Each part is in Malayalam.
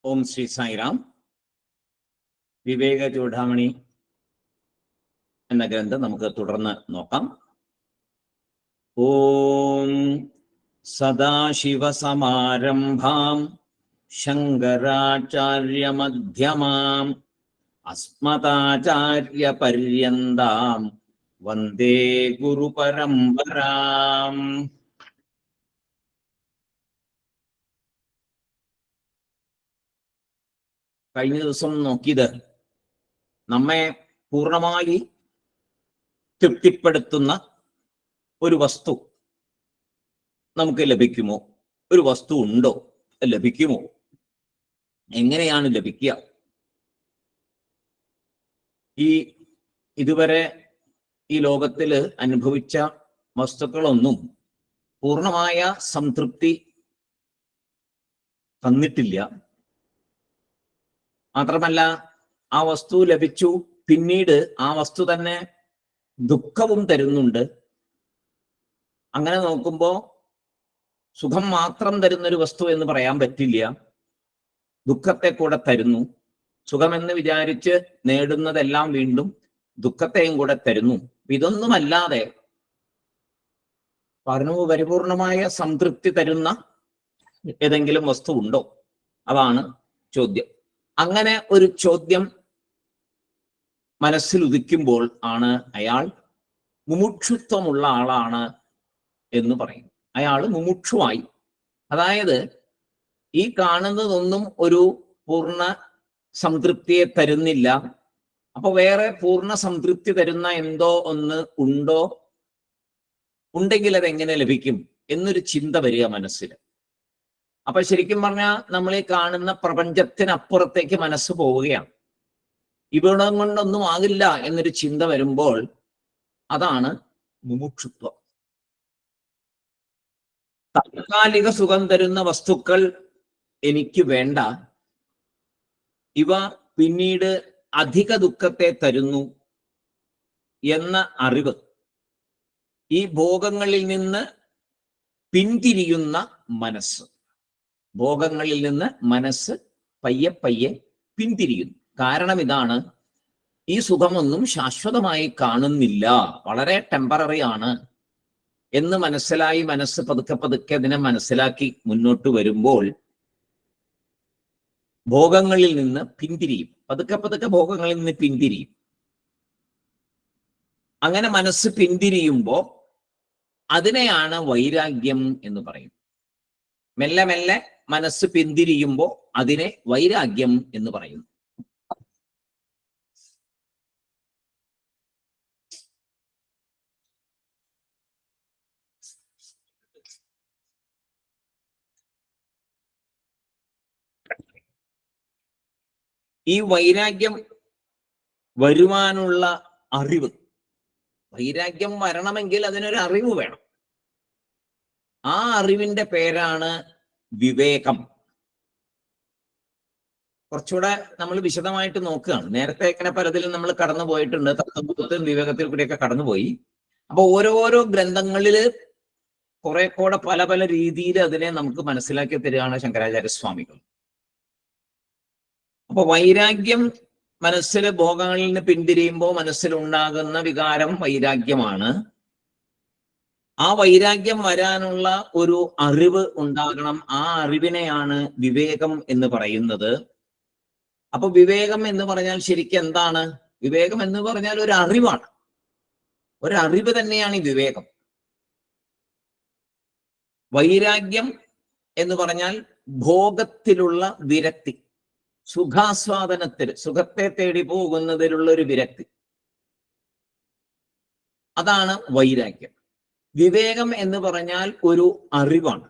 ഓം ശ്രീ സായിറാം. വിവേക ചൂഡാമണി എന്ന ഗ്രന്ഥം നമുക്ക് തുടർന്ന് നോക്കാം. ഓം സദാശിവസമാരംഭാം ശങ്കരാചാര്യമധ്യമാം അസ്മദാചാര്യപര്യന്താം വന്ദേ ഗുരുപരമ്പരാം. കഴിഞ്ഞ ദിവസം നോക്കിയത് നമ്മെ പൂർണ്ണമായി തൃപ്തിപ്പെടുത്തുന്ന ഒരു വസ്തു നമുക്ക് ലഭിക്കുമോ? ഒരു വസ്തു ഉണ്ടോ? ലഭിക്കുമോ? എങ്ങനെയാണ് ലഭിക്കുക? ഇതുവരെ ഈ ലോകത്തിൽ അനുഭവിച്ച വസ്തുക്കളൊന്നും പൂർണ്ണമായ സംതൃപ്തി തന്നിട്ടില്ല. മാത്രമല്ല, ആ വസ്തു ലഭിച്ചു, പിന്നീട് ആ വസ്തു തന്നെ ദുഃഖവും തരുന്നുണ്ട്. അങ്ങനെ നോക്കുമ്പോ സുഖം മാത്രം തരുന്നൊരു വസ്തു എന്ന് പറയാൻ പറ്റില്ല, ദുഃഖത്തെ കൂടെ തരുന്നു. സുഖമെന്ന് വിചാരിച്ച് നേടുന്നതെല്ലാം വീണ്ടും ദുഃഖത്തെയും കൂടെ തരുന്നു. ഇതൊന്നുമല്ലാതെ പരിപൂർണമായ സംതൃപ്തി തരുന്ന ഏതെങ്കിലും വസ്തു ഉണ്ടോ? അതാണ് ചോദ്യം. അങ്ങനെ ഒരു ചോദ്യം മനസ്സിൽ ഉദിക്കുമ്പോൾ ആണ് അയാൾ മുമുക്ഷുത്വമുള്ള ആളാണ് എന്ന് പറയും. അയാൾ മുമുക്ഷുവായി. അതായത് ഈ കാണുന്നതൊന്നും ഒരു പൂർണ്ണ സംതൃപ്തിയെ തരുന്നില്ല. അപ്പൊ വേറെ പൂർണ്ണ സംതൃപ്തി തരുന്ന എന്തോ ഒന്ന് ഉണ്ടോ? ഉണ്ടെങ്കിൽ അതെങ്ങനെ ലഭിക്കും എന്നൊരു ചിന്ത വരിക മനസ്സിൽ. അപ്പൊ ശരിക്കും പറഞ്ഞാൽ നമ്മൾ ഈ കാണുന്ന പ്രപഞ്ചത്തിനപ്പുറത്തേക്ക് മനസ്സ് പോവുകയാണ്. ഇവിടം കൊണ്ടൊന്നും ആകില്ല എന്നൊരു ചിന്ത വരുമ്പോൾ അതാണ് മുമുക്ഷുത്വം. താൽക്കാലിക സുഖം തരുന്ന വസ്തുക്കൾ എനിക്ക് വേണ്ട, ഇവ പിന്നീട് അധിക ദുഃഖത്തെ തരുന്നു എന്ന അറിവ്, ഈ ഭോഗങ്ങളിൽ നിന്ന് പിന്തിരിയുന്ന മനസ്സ്, ഭോഗങ്ങളിൽ നിന്ന് മനസ്സ് പയ്യെ പയ്യെ പിന്തിരിയുന്നു. കാരണം ഇതാണ്, ഈ സുഖമൊന്നും ശാശ്വതമായി കാണുന്നില്ല, വളരെ ടെമ്പററി ആണ് എന്ന് മനസ്സിലായി മനസ്സ് പതുക്കെ പതുക്കെ അതിനെ മനസ്സിലാക്കി മുന്നോട്ട് വരുമ്പോൾ ഭോഗങ്ങളിൽ നിന്ന് പിന്തിരിയും. പതുക്കെ പതുക്കെ ഭോഗങ്ങളിൽ നിന്ന് പിന്തിരിയും. അങ്ങനെ മനസ്സ് പിന്തിരിയുമ്പോ അതിനെയാണ് വൈരാഗ്യം എന്ന് പറയും. മെല്ലെ മെല്ലെ മനസ്സ് പിന്തിരിയുമ്പോ അതിനെ വൈരാഗ്യം എന്ന് പറയുന്നു. ഈ വൈരാഗ്യം വരുവാനുള്ള അറിവ്, വൈരാഗ്യം വരണമെങ്കിൽ അതിനൊരു അറിവ് വേണം. ആ അറിവിന്റെ പേരാണ് വിവേകം. കുറച്ചുകൂടെ നമ്മൾ വിശദമായിട്ട് നോക്കുകയാണ്. നേരത്തെ ഇങ്ങനെ പലതിലും നമ്മൾ കടന്നു പോയിട്ടുണ്ട്, തത്വബോധത്തിലും വിവേകത്തിൽ കൂടിയൊക്കെ കടന്നുപോയി. അപ്പൊ ഓരോരോ ഗ്രന്ഥങ്ങളില് കുറെ കൂടെ പല പല രീതിയിൽ അതിനെ നമുക്ക് മനസ്സിലാക്കി തരികയാണ് ശങ്കരാചാര്യസ്വാമികൾ. അപ്പൊ വൈരാഗ്യം മനസ്സിൽ ഭോഗങ്ങളിൽ നിന്ന് പിന്തിരിയുമ്പോൾ മനസ്സിലുണ്ടാകുന്ന വികാരം വൈരാഗ്യമാണ്. ആ വൈരാഗ്യം വരാനുള്ള ഒരു അറിവ് ഉണ്ടാകണം. ആ അറിവിനെയാണ് വിവേകം എന്ന് പറയുന്നത്. അപ്പൊ വിവേകം എന്ന് പറഞ്ഞാൽ ശരിക്കും എന്താണ്? വിവേകം എന്ന് പറഞ്ഞാൽ ഒരു അറിവാണ്, ഒരറിവ് തന്നെയാണ് ഈ വിവേകം. വൈരാഗ്യം എന്ന് പറഞ്ഞാൽ ഭോഗത്തിലുള്ള വിരക്തി, സുഖാസ്വാദനത്തിൽ, സുഖത്തെ തേടി പോകുന്നതിലുള്ള ഒരു വിരക്തി, അതാണ് വൈരാഗ്യം. വിവേകം എന്ന് പറഞ്ഞാൽ ഒരു അറിവാണ്.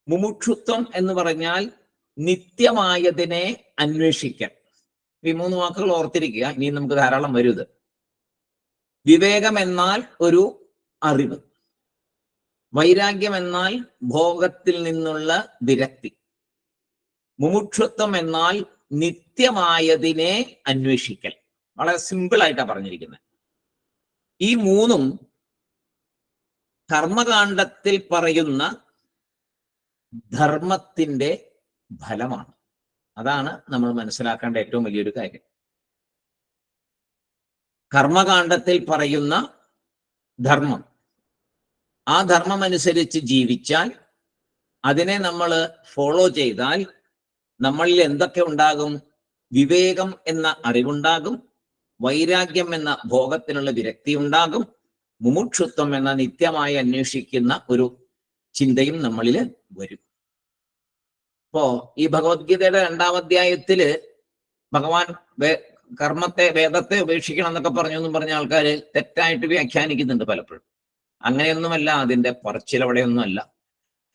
മുമുക്ഷുത്വം എന്ന് പറഞ്ഞാൽ നിത്യമായതിനെ അന്വേഷിക്കാൻ. ഈ മൂന്ന് വാക്കുകൾ ഓർത്തിരിക്കുക, ഇനി നമുക്ക് ധാരാളം വരുത്. വിവേകം എന്നാൽ ഒരു അറിവ്, വൈരാഗ്യം എന്നാൽ ഭോഗത്തിൽ നിന്നുള്ള വിരക്തി, മുമുക്ഷുത്വം എന്നാൽ നിത്യമായതിനെ അന്വേഷിക്കൽ. വളരെ സിമ്പിൾ ആയിട്ടാണ് പറഞ്ഞിരിക്കുന്നത്. ഈ മൂന്നും കർമ്മകാണ്ഡത്തിൽ പറയുന്ന ധർമ്മത്തിന്റെ ഫലമാണ്. അതാണ് നമ്മൾ മനസ്സിലാക്കേണ്ട ഏറ്റവും വലിയൊരു കാര്യം. കർമ്മകാണ്ഡത്തിൽ പറയുന്ന ധർമ്മം, ആ ധർമ്മം അനുസരിച്ച് ജീവിച്ചാൽ, അതിനെ നമ്മൾ ഫോളോ ചെയ്താൽ നമ്മളിൽ എന്തൊക്കെ ഉണ്ടാകും? വിവേകം എന്ന അറിവുണ്ടാകും, വൈരാഗ്യം എന്ന ഭോഗത്തിനുള്ള വിരക്തി ഉണ്ടാകും, മുമുക്ഷുത്വം എന്ന നിത്യമായി അന്വേഷിക്കുന്ന ഒരു ചിന്തയും നമ്മളിൽ വരും. ഇപ്പോ ഈ ഭഗവത്ഗീതയുടെ 2-ാം അധ്യായത്തില് ഭഗവാൻ കർമ്മത്തെ, വേദത്തെ ഉപേക്ഷിക്കണം എന്നൊക്കെ പറഞ്ഞു എന്നും പറഞ്ഞ ആൾക്കാർ തെറ്റായിട്ട് വ്യാഖ്യാനിക്കുന്നുണ്ട് പലപ്പോഴും. അങ്ങനെയൊന്നുമല്ല അതിന്റെ പറച്ചിലവിടെയൊന്നുമല്ല.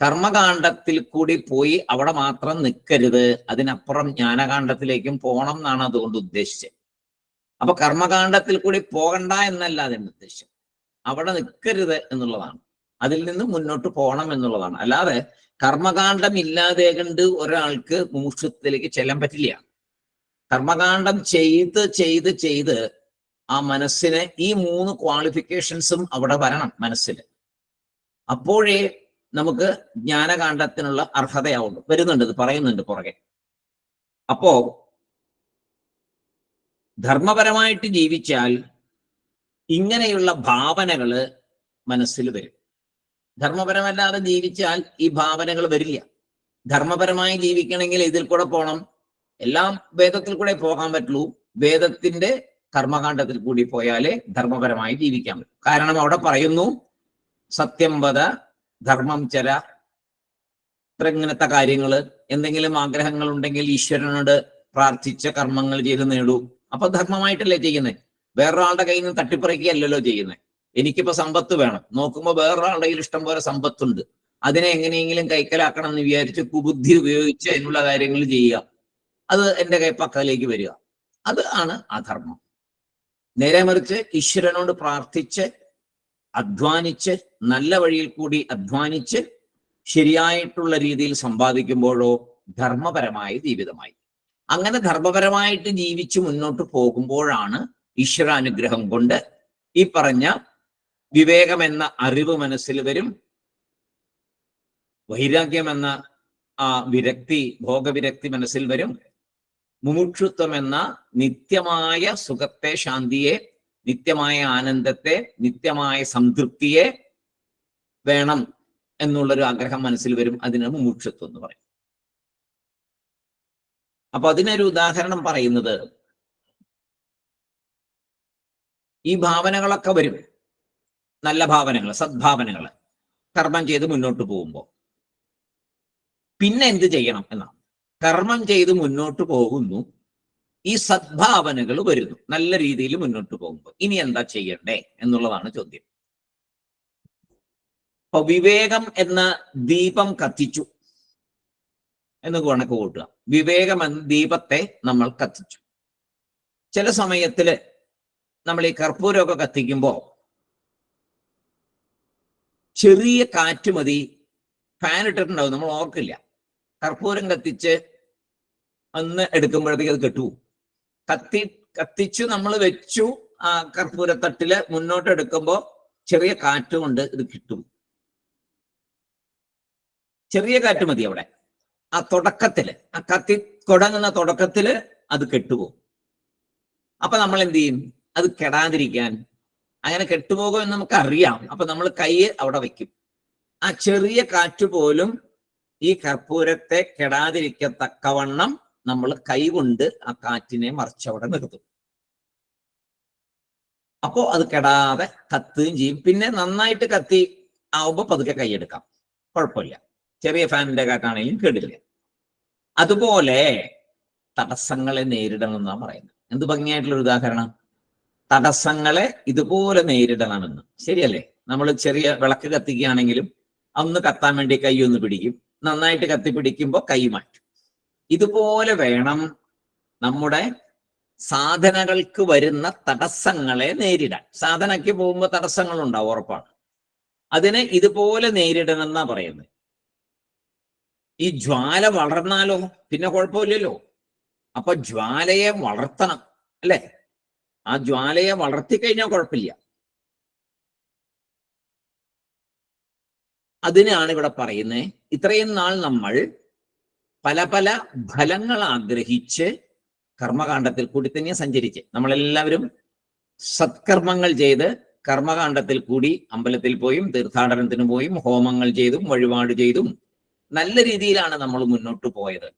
കർമ്മകാണ്ഡത്തിൽ കൂടി പോയി അവിടെ മാത്രം നിൽക്കരുത്, അതിനപ്പുറം ജ്ഞാനകാണ്ഡത്തിലേക്കും പോകണം എന്നാണ് അതുകൊണ്ട് ഉദ്ദേശിച്ചത്. അപ്പൊ കർമ്മകാണ്ഡത്തിൽ കൂടി പോകണ്ട എന്നല്ല അതിന്റെ ഉദ്ദേശം, അവിടെ നിൽക്കരുത് എന്നുള്ളതാണ്, അതിൽ നിന്ന് മുന്നോട്ട് പോകണം എന്നുള്ളതാണ്. അല്ലാതെ കർമ്മകാണ്ഡം ഇല്ലാതെ കണ്ട് ഒരാൾക്ക് മുമുക്ഷുത്വത്തിലേക്ക് ചെല്ലാൻ പറ്റില്ല. കർമ്മകാണ്ഡം ചെയ്ത് ചെയ്ത് ചെയ്ത് ആ മനസ്സിന് ഈ 3 ക്വാളിഫിക്കേഷൻസും അവിടെ വരണം മനസ്സിൽ. അപ്പോഴേ നമുക്ക് ജ്ഞാനകാണ്ഡത്തിനുള്ള അർഹതയാവുള്ളൂ. വരുന്നുണ്ട്, ഇത് പറയുന്നുണ്ട് പുറകെ. അപ്പോ ധർമ്മപരമായിട്ട് ജീവിച്ചാൽ ഇങ്ങനെയുള്ള ഭാവനകള് മനസ്സിൽ വരും. ധർമ്മപരമല്ലാതെ ജീവിച്ചാൽ ഈ ഭാവനകൾ വരില്ല. ധർമ്മപരമായി ജീവിക്കണമെങ്കിൽ ഇതിൽ കൂടെ പോകണം, എല്ലാം വേദത്തിൽ കൂടെ പോകാൻ പറ്റുള്ളൂ. വേദത്തിന്റെ കർമ്മകാണ്ഡത്തിൽ കൂടി പോയാലേ ധർമ്മപരമായി ജീവിക്കാൻ പറ്റും. കാരണം അവിടെ പറയുന്നു, സത്യം വദ, ധർമ്മം ചര, ഇങ്ങനത്തെ കാര്യങ്ങള്. എന്തെങ്കിലും ആഗ്രഹങ്ങൾ ഉണ്ടെങ്കിൽ ഈശ്വരനോട് പ്രാർത്ഥിച്ച കർമ്മങ്ങൾ ചെയ്ത് നേടൂ. അപ്പൊ ധർമ്മമായിട്ടല്ലേ ചെയ്യുന്നത്, വേറൊരാളുടെ കയ്യിൽ നിന്ന് തട്ടിപ്പറിക്കുകയല്ലല്ലോ ചെയ്യുന്നത്. എനിക്കിപ്പോ സമ്പത്ത് വേണം, നോക്കുമ്പോ വേറൊരാളുടെ കയ്യിൽ ഇഷ്ടം പോലെ സമ്പത്തുണ്ട്, അതിനെ എങ്ങനെയെങ്കിലും കൈക്കലാക്കണം എന്ന് വിചാരിച്ച് കുബുദ്ധി ഉപയോഗിച്ച് അതിനുള്ള കാര്യങ്ങൾ ചെയ്യുക, അത് എൻ്റെ പക്കലേക്ക് വരിക, അത് ആണ് അധർമ്മം. നേരെ മറിച്ച് ഈശ്വരനോട് പ്രാർത്ഥിച്ച് അധ്വാനിച്ച് നല്ല വഴിയിൽ കൂടി അധ്വാനിച്ച് ശരിയായിട്ടുള്ള രീതിയിൽ സമ്പാദിക്കുമ്പോഴോ ധർമ്മപരമായ ജീവിതമായി. അങ്ങനെ ധർമ്മപരമായിട്ട് ജീവിച്ച് മുന്നോട്ട് പോകുമ്പോഴാണ് ഈശ്വരാനുഗ്രഹം കൊണ്ട് ഈ പറഞ്ഞ വിവേകം എന്ന അറിവ് മനസ്സിൽ വരും, വൈരാഗ്യം എന്ന ആ വിരക്തി, ഭോഗവിരക്തി മനസ്സിൽ വരും, മുമുക്ഷുത്വം എന്ന നിത്യമായ സുഖത്തെ, ശാന്തിയെ, നിത്യമായ ആനന്ദത്തെ, നിത്യമായ സംതൃപ്തിയെ വേണം എന്നുള്ളൊരു ആഗ്രഹം മനസ്സിൽ വരും. അതിന് മുമുക്ഷുത്വം എന്ന് പറയും. അപ്പൊ അതിനൊരു ഉദാഹരണം പറയുന്നത്, ഈ ഭാവനകളൊക്കെ വരും, നല്ല ഭാവനകൾ, സദ്ഭാവനകൾ, കർമ്മം ചെയ്ത് മുന്നോട്ട് പോകുമ്പോൾ. പിന്നെ എന്ത് ചെയ്യണം എന്നാണ്. കർമ്മം ചെയ്ത് മുന്നോട്ട് പോകുന്നു, ഈ സദ്ഭാവനകൾ വരുന്നു, നല്ല രീതിയിൽ മുന്നോട്ട് പോകുമ്പോൾ ഇനി എന്താ ചെയ്യണ്ടേ എന്നുള്ളതാണ് ചോദ്യം. അപ്പൊ വിവേകം എന്ന ദീപം കത്തിച്ചു എന്ന് കണക്ക് കൂട്ടുക. വിവേകം എന്ന ദീപത്തെ നമ്മൾ കത്തിച്ചു. ചില സമയത്തില് നമ്മൾ ഈ കർപ്പൂരമൊക്കെ കത്തിക്കുമ്പോ ചെറിയ കാറ്റ് മതി, ഫാൻ ഇട്ടിട്ടുണ്ടാവും, നമ്മൾ ഓർക്കില്ല. കർപ്പൂരം കത്തിച്ച് അന്ന് എടുക്കുമ്പോഴത്തേക്ക് അത് കെട്ടുപോകും. കത്തിച്ചു നമ്മൾ വെച്ചു, ആ കർപ്പൂരത്തട്ടില് മുന്നോട്ട് എടുക്കുമ്പോ ചെറിയ കാറ്റ് കൊണ്ട് ഇത് കിട്ടും. ചെറിയ കാറ്റ് മതി അവിടെ, ആ തുടക്കത്തില്, ആ കത്തി തുടങ്ങുന്ന തുടക്കത്തില് അത് കെട്ടുപോകും. അപ്പൊ നമ്മൾ എന്ത് ചെയ്യും? അത് കെടാതിരിക്കാൻ, അങ്ങനെ കെട്ടുപോകും എന്ന് നമുക്ക് അറിയാം. അപ്പൊ നമ്മൾ കൈ അവിടെ വെക്കും. ആ ചെറിയ കാറ്റ് പോലും ഈ കർപ്പൂരത്തെ കെടാതിരിക്കത്തക്കവണ്ണം നമ്മൾ കൈ കൊണ്ട് ആ കാറ്റിനെ മറിച്ചവിടെ നിർത്തും. അപ്പോ അത് കെടാതെ കത്തുകയും ചെയ്യും. പിന്നെ നന്നായിട്ട് കത്തി ആവുമ്പോ പതുക്കെ കൈയെടുക്കാം, കുഴപ്പമില്ല. ചെറിയ ഫാനിന്റെ കാറ്റാണെങ്കിലും കേടില്ല. അതുപോലെ തടസ്സങ്ങളെ നേരിടണം എന്നാണ് പറയുന്നത്. എന്ത് ഭംഗിയായിട്ടുള്ളൊരു ഉദാഹരണം. തടസ്സങ്ങളെ ഇതുപോലെ നേരിടണമെന്ന്. ശരിയല്ലേ? നമ്മൾ ചെറിയ വിളക്ക് കത്തിക്കുകയാണെങ്കിലും ഒന്ന് കത്താൻ വേണ്ടി കൈ ഒന്ന് പിടിക്കും, നന്നായിട്ട് കത്തിപ്പിടിക്കുമ്പോൾ കൈ മാറ്റും. ഇതുപോലെ വേണം നമ്മുടെ സാധനകൾക്ക് വരുന്ന തടസ്സങ്ങളെ നേരിടാൻ. സാധനയ്ക്ക് പോകുമ്പോൾ തടസ്സങ്ങൾ ഉണ്ടാവും, ഉറപ്പാണ്. അതിനെ ഇതുപോലെ നേരിടണം എന്നാ പറയുന്നത്. ഈ ജ്വാല വളർന്നാലോ പിന്നെ കുഴപ്പമില്ലല്ലോ. അപ്പൊ ജ്വാലയെ വളർത്തണം, അല്ലെ? ആ ജ്വാലയെ വളർത്തിക്കഴിഞ്ഞാൽ കുഴപ്പമില്ല. അതിനാണ് ഇവിടെ പറയുന്നത്. ഇത്രയും നാൾ നമ്മൾ പല പല ഫലങ്ങൾ ആഗ്രഹിച്ച് കർമ്മകാണ്ഡത്തിൽ കൂടി തന്നെ സഞ്ചരിച്ച് നമ്മളെല്ലാവരും സത്കർമ്മങ്ങൾ ചെയ്ത് കർമ്മകാണ്ഡത്തിൽ കൂടി അമ്പലത്തിൽ പോയും തീർത്ഥാടനത്തിന് പോയും ഹോമങ്ങൾ ചെയ്തും വഴിപാട് ചെയ്തും നല്ല രീതിയിലാണ് നമ്മൾ മുന്നോട്ട് പോയത്.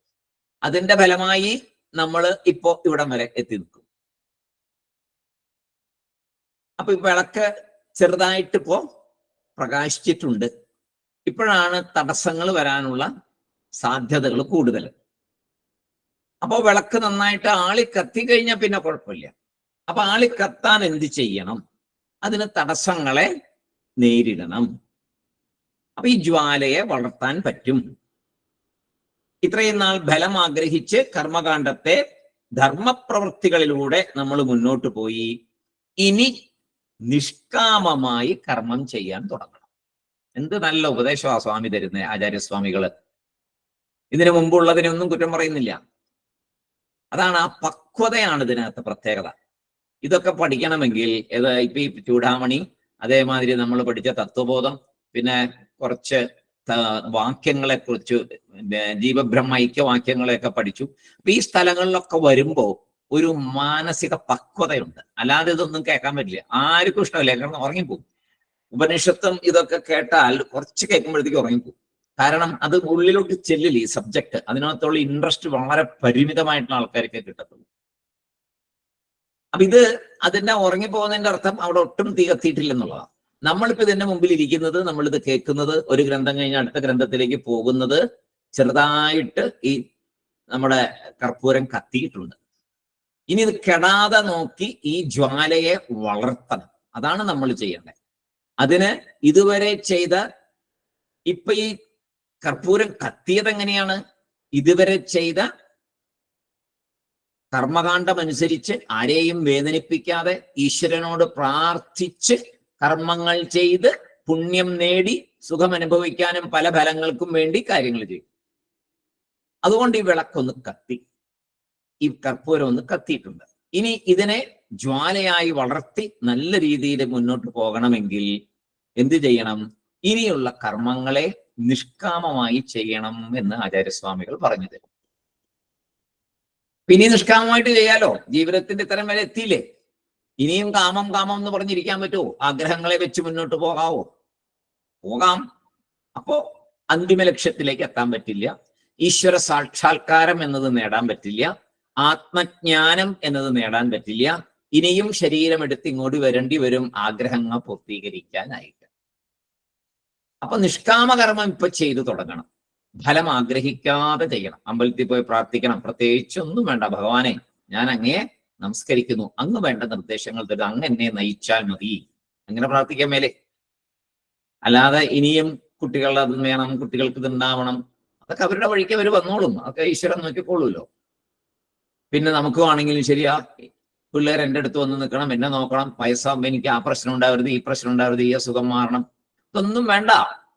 അതിന്റെ ഫലമായി നമ്മൾ ഇപ്പോ ഇവിടം വരെ എത്തി നിൽക്കും. അപ്പൊ വിളക്ക് ചെറുതായിട്ട് ഇപ്പോ പ്രകാശിച്ചിട്ടുണ്ട്. ഇപ്പോഴാണ് തടസ്സങ്ങൾ വരാനുള്ള സാധ്യതകൾ കൂടുതൽ. അപ്പൊ വിളക്ക് നന്നായിട്ട് ആളി കത്തി കഴിഞ്ഞാൽ പിന്നെ കുഴപ്പമില്ല. അപ്പൊ ആളി കത്താൻ എന്ത് ചെയ്യണം? അതിന് തടസ്സങ്ങളെ നേരിടണം. അപ്പൊ ഈ ജ്വാലയെ വളർത്താൻ പറ്റും. ഇത്രയും നാൾ ഫലം ആഗ്രഹിച്ച് കർമ്മകാണ്ഡത്തെ ധർമ്മപ്രവൃത്തികളിലൂടെ നമ്മൾ മുന്നോട്ട് പോയി. ഇനി നിഷ്കാമമായി കർമ്മം ചെയ്യാൻ തുടങ്ങണം. എന്ത് നല്ല ഉപദേശമാ സ്വാമി തരുന്നത്, ആചാര്യസ്വാമികള്. ഇതിനു മുമ്പുള്ളതിനൊന്നും കുറ്റം പറയുന്നില്ല. അതാണ് ആ പക്വതയാണ് ഇതിനകത്ത് പ്രത്യേകത. ഇതൊക്കെ പഠിക്കണമെങ്കിൽ ഇപ്പൊ ഈ ചൂടാമണി, അതേമാതിരി നമ്മൾ പഠിച്ച തത്വബോധം, പിന്നെ കുറച്ച് വാക്യങ്ങളെ കുറിച്ച് ജീവബ്രഹ്മ ഐക്യവാക്യങ്ങളെയൊക്കെ പഠിച്ചു. അപ്പൊ ഈ സ്ഥലങ്ങളിലൊക്കെ വരുമ്പോ ഒരു മാനസിക പക്വതയുണ്ട്. അല്ലാതെ ഇതൊന്നും കേൾക്കാൻ പറ്റില്ല. ആർക്കും ഇഷ്ടമല്ല, കാരണം ഉറങ്ങിപ്പോകും. ഉപനിഷത്തും ഇതൊക്കെ കേട്ടാൽ കുറച്ച് കേൾക്കുമ്പോഴത്തേക്ക് ഉറങ്ങിപ്പോകും. കാരണം അത് ഉള്ളിലോട്ട് ചെല്ലില്ല ഈ സബ്ജക്ട്. അതിനകത്തുള്ള ഇൻട്രസ്റ്റ് വളരെ പരിമിതമായിട്ടുള്ള ആൾക്കാർക്ക് കിട്ടത്തുള്ളൂ. അപ്പൊ ഇത് അതിന്റെ ഉറങ്ങിപ്പോകുന്നതിന്റെ അർത്ഥം അവിടെ ഒട്ടും തീ കത്തിയിട്ടില്ലെന്നുള്ളതാണ്. നമ്മളിപ്പോ ഇതിന്റെ മുമ്പിൽ ഇരിക്കുന്നത്, നമ്മളിത് കേൾക്കുന്നത്, ഒരു ഗ്രന്ഥം കഴിഞ്ഞ് അടുത്ത ഗ്രന്ഥത്തിലേക്ക് പോകുന്നത്, ചെറുതായിട്ട് ഈ നമ്മുടെ കർപ്പൂരം കത്തിയിട്ടുണ്ട്. ഇനി ഇത് കെടാതെ നോക്കി ഈ ജ്വാലയെ വളർത്തണം. അതാണ് നമ്മൾ ചെയ്യേണ്ടത്. അതിന് ഇതുവരെ ചെയ്ത, ഇപ്പൊ ഈ കർപ്പൂരം കത്തിയത് എങ്ങനെയാണ്? ഇതുവരെ ചെയ്ത കർമ്മകാണ്ഡം അനുസരിച്ച് ആരെയും വേദനിപ്പിക്കാതെ ഈശ്വരനോട് പ്രാർത്ഥിച്ച് കർമ്മങ്ങൾ ചെയ്ത് പുണ്യം നേടി സുഖം അനുഭവിക്കാനും പല ഫലങ്ങൾക്കും വേണ്ടി കാര്യങ്ങൾ ചെയ്യും. അതുകൊണ്ട് ഈ വിളക്കൊന്ന് കത്തി, ഈ കർപ്പൂരം ഒന്ന് കത്തിയിട്ടുണ്ട്. ഇനി ഇതിനെ ജ്വാലയായി വളർത്തി നല്ല രീതിയിൽ മുന്നോട്ട് പോകണമെങ്കിൽ എന്ത് ചെയ്യണം? ഇനിയുള്ള കർമ്മങ്ങളെ നിഷ്കാമമായി ചെയ്യണം എന്ന് ആചാര്യസ്വാമികൾ പറഞ്ഞു തരും. പിന്നെ നിഷ്കാമമായിട്ട് ചെയ്യാലോ. ജീവിതത്തിന്റെ ഇത്തരം വരെ എത്തിയില്ലേ? ഇനിയും കാമം കാമം എന്ന് പറഞ്ഞിരിക്കാൻ പറ്റുമോ? ആഗ്രഹങ്ങളെ വെച്ച് മുന്നോട്ട് പോകാവോ? പോകാം. അപ്പോ അന്തിമ ലക്ഷ്യത്തിലേക്ക് എത്താൻ പറ്റില്ല. ഈശ്വര സാക്ഷാത്കാരം എന്നത് നേടാൻ പറ്റില്ല. ആത്മജ്ഞാനം എന്നത് നേടാൻ പറ്റില്ല. ഇനിയും ശരീരമെടുത്ത് ഇങ്ങോട്ട് വരേണ്ടി വരും ആഗ്രഹങ്ങൾ പൂർത്തീകരിക്കാനായിട്ട്. അപ്പൊ നിഷ്കാമകർമ്മം ഇപ്പൊ ചെയ്തു തുടങ്ങണം. ഫലം ആഗ്രഹിക്കാതെ ചെയ്യണം. അമ്പലത്തിൽ പോയി പ്രാർത്ഥിക്കണം. പ്രത്യേകിച്ചൊന്നും വേണ്ട. ഭഗവാനെ, ഞാൻ അങ്ങയെ നമസ്കരിക്കുന്നു, അങ്ങ് വേണ്ട നിർദ്ദേശങ്ങൾ തരും, അങ്ങ് എന്നെ നയിച്ചാൽ മതി, അങ്ങനെ പ്രാർത്ഥിക്കാൻ മേലെ. അല്ലാതെ ഇനിയും കുട്ടികളുടെ അത് വേണം, കുട്ടികൾക്ക് ഇതുണ്ടാവണം, അതൊക്കെ അവരുടെ വഴിക്ക് അവർ വന്നോളും. അതൊക്കെ ഈശ്വരൻ നോക്കിക്കോളൂല്ലോ. പിന്നെ നമുക്ക് ആണെങ്കിലും ശരിയാ, പിള്ളേർ എൻ്റെ അടുത്ത് വന്ന് നിൽക്കണം, എന്നെ നോക്കണം, വയസ്സാകുമ്പോൾ എനിക്ക് ആ പ്രശ്നം ഉണ്ടാവരുത്, ഈ പ്രശ്നം ഉണ്ടാവരുത്, ഈ അസുഖം മാറണം, ഇതൊന്നും വേണ്ട.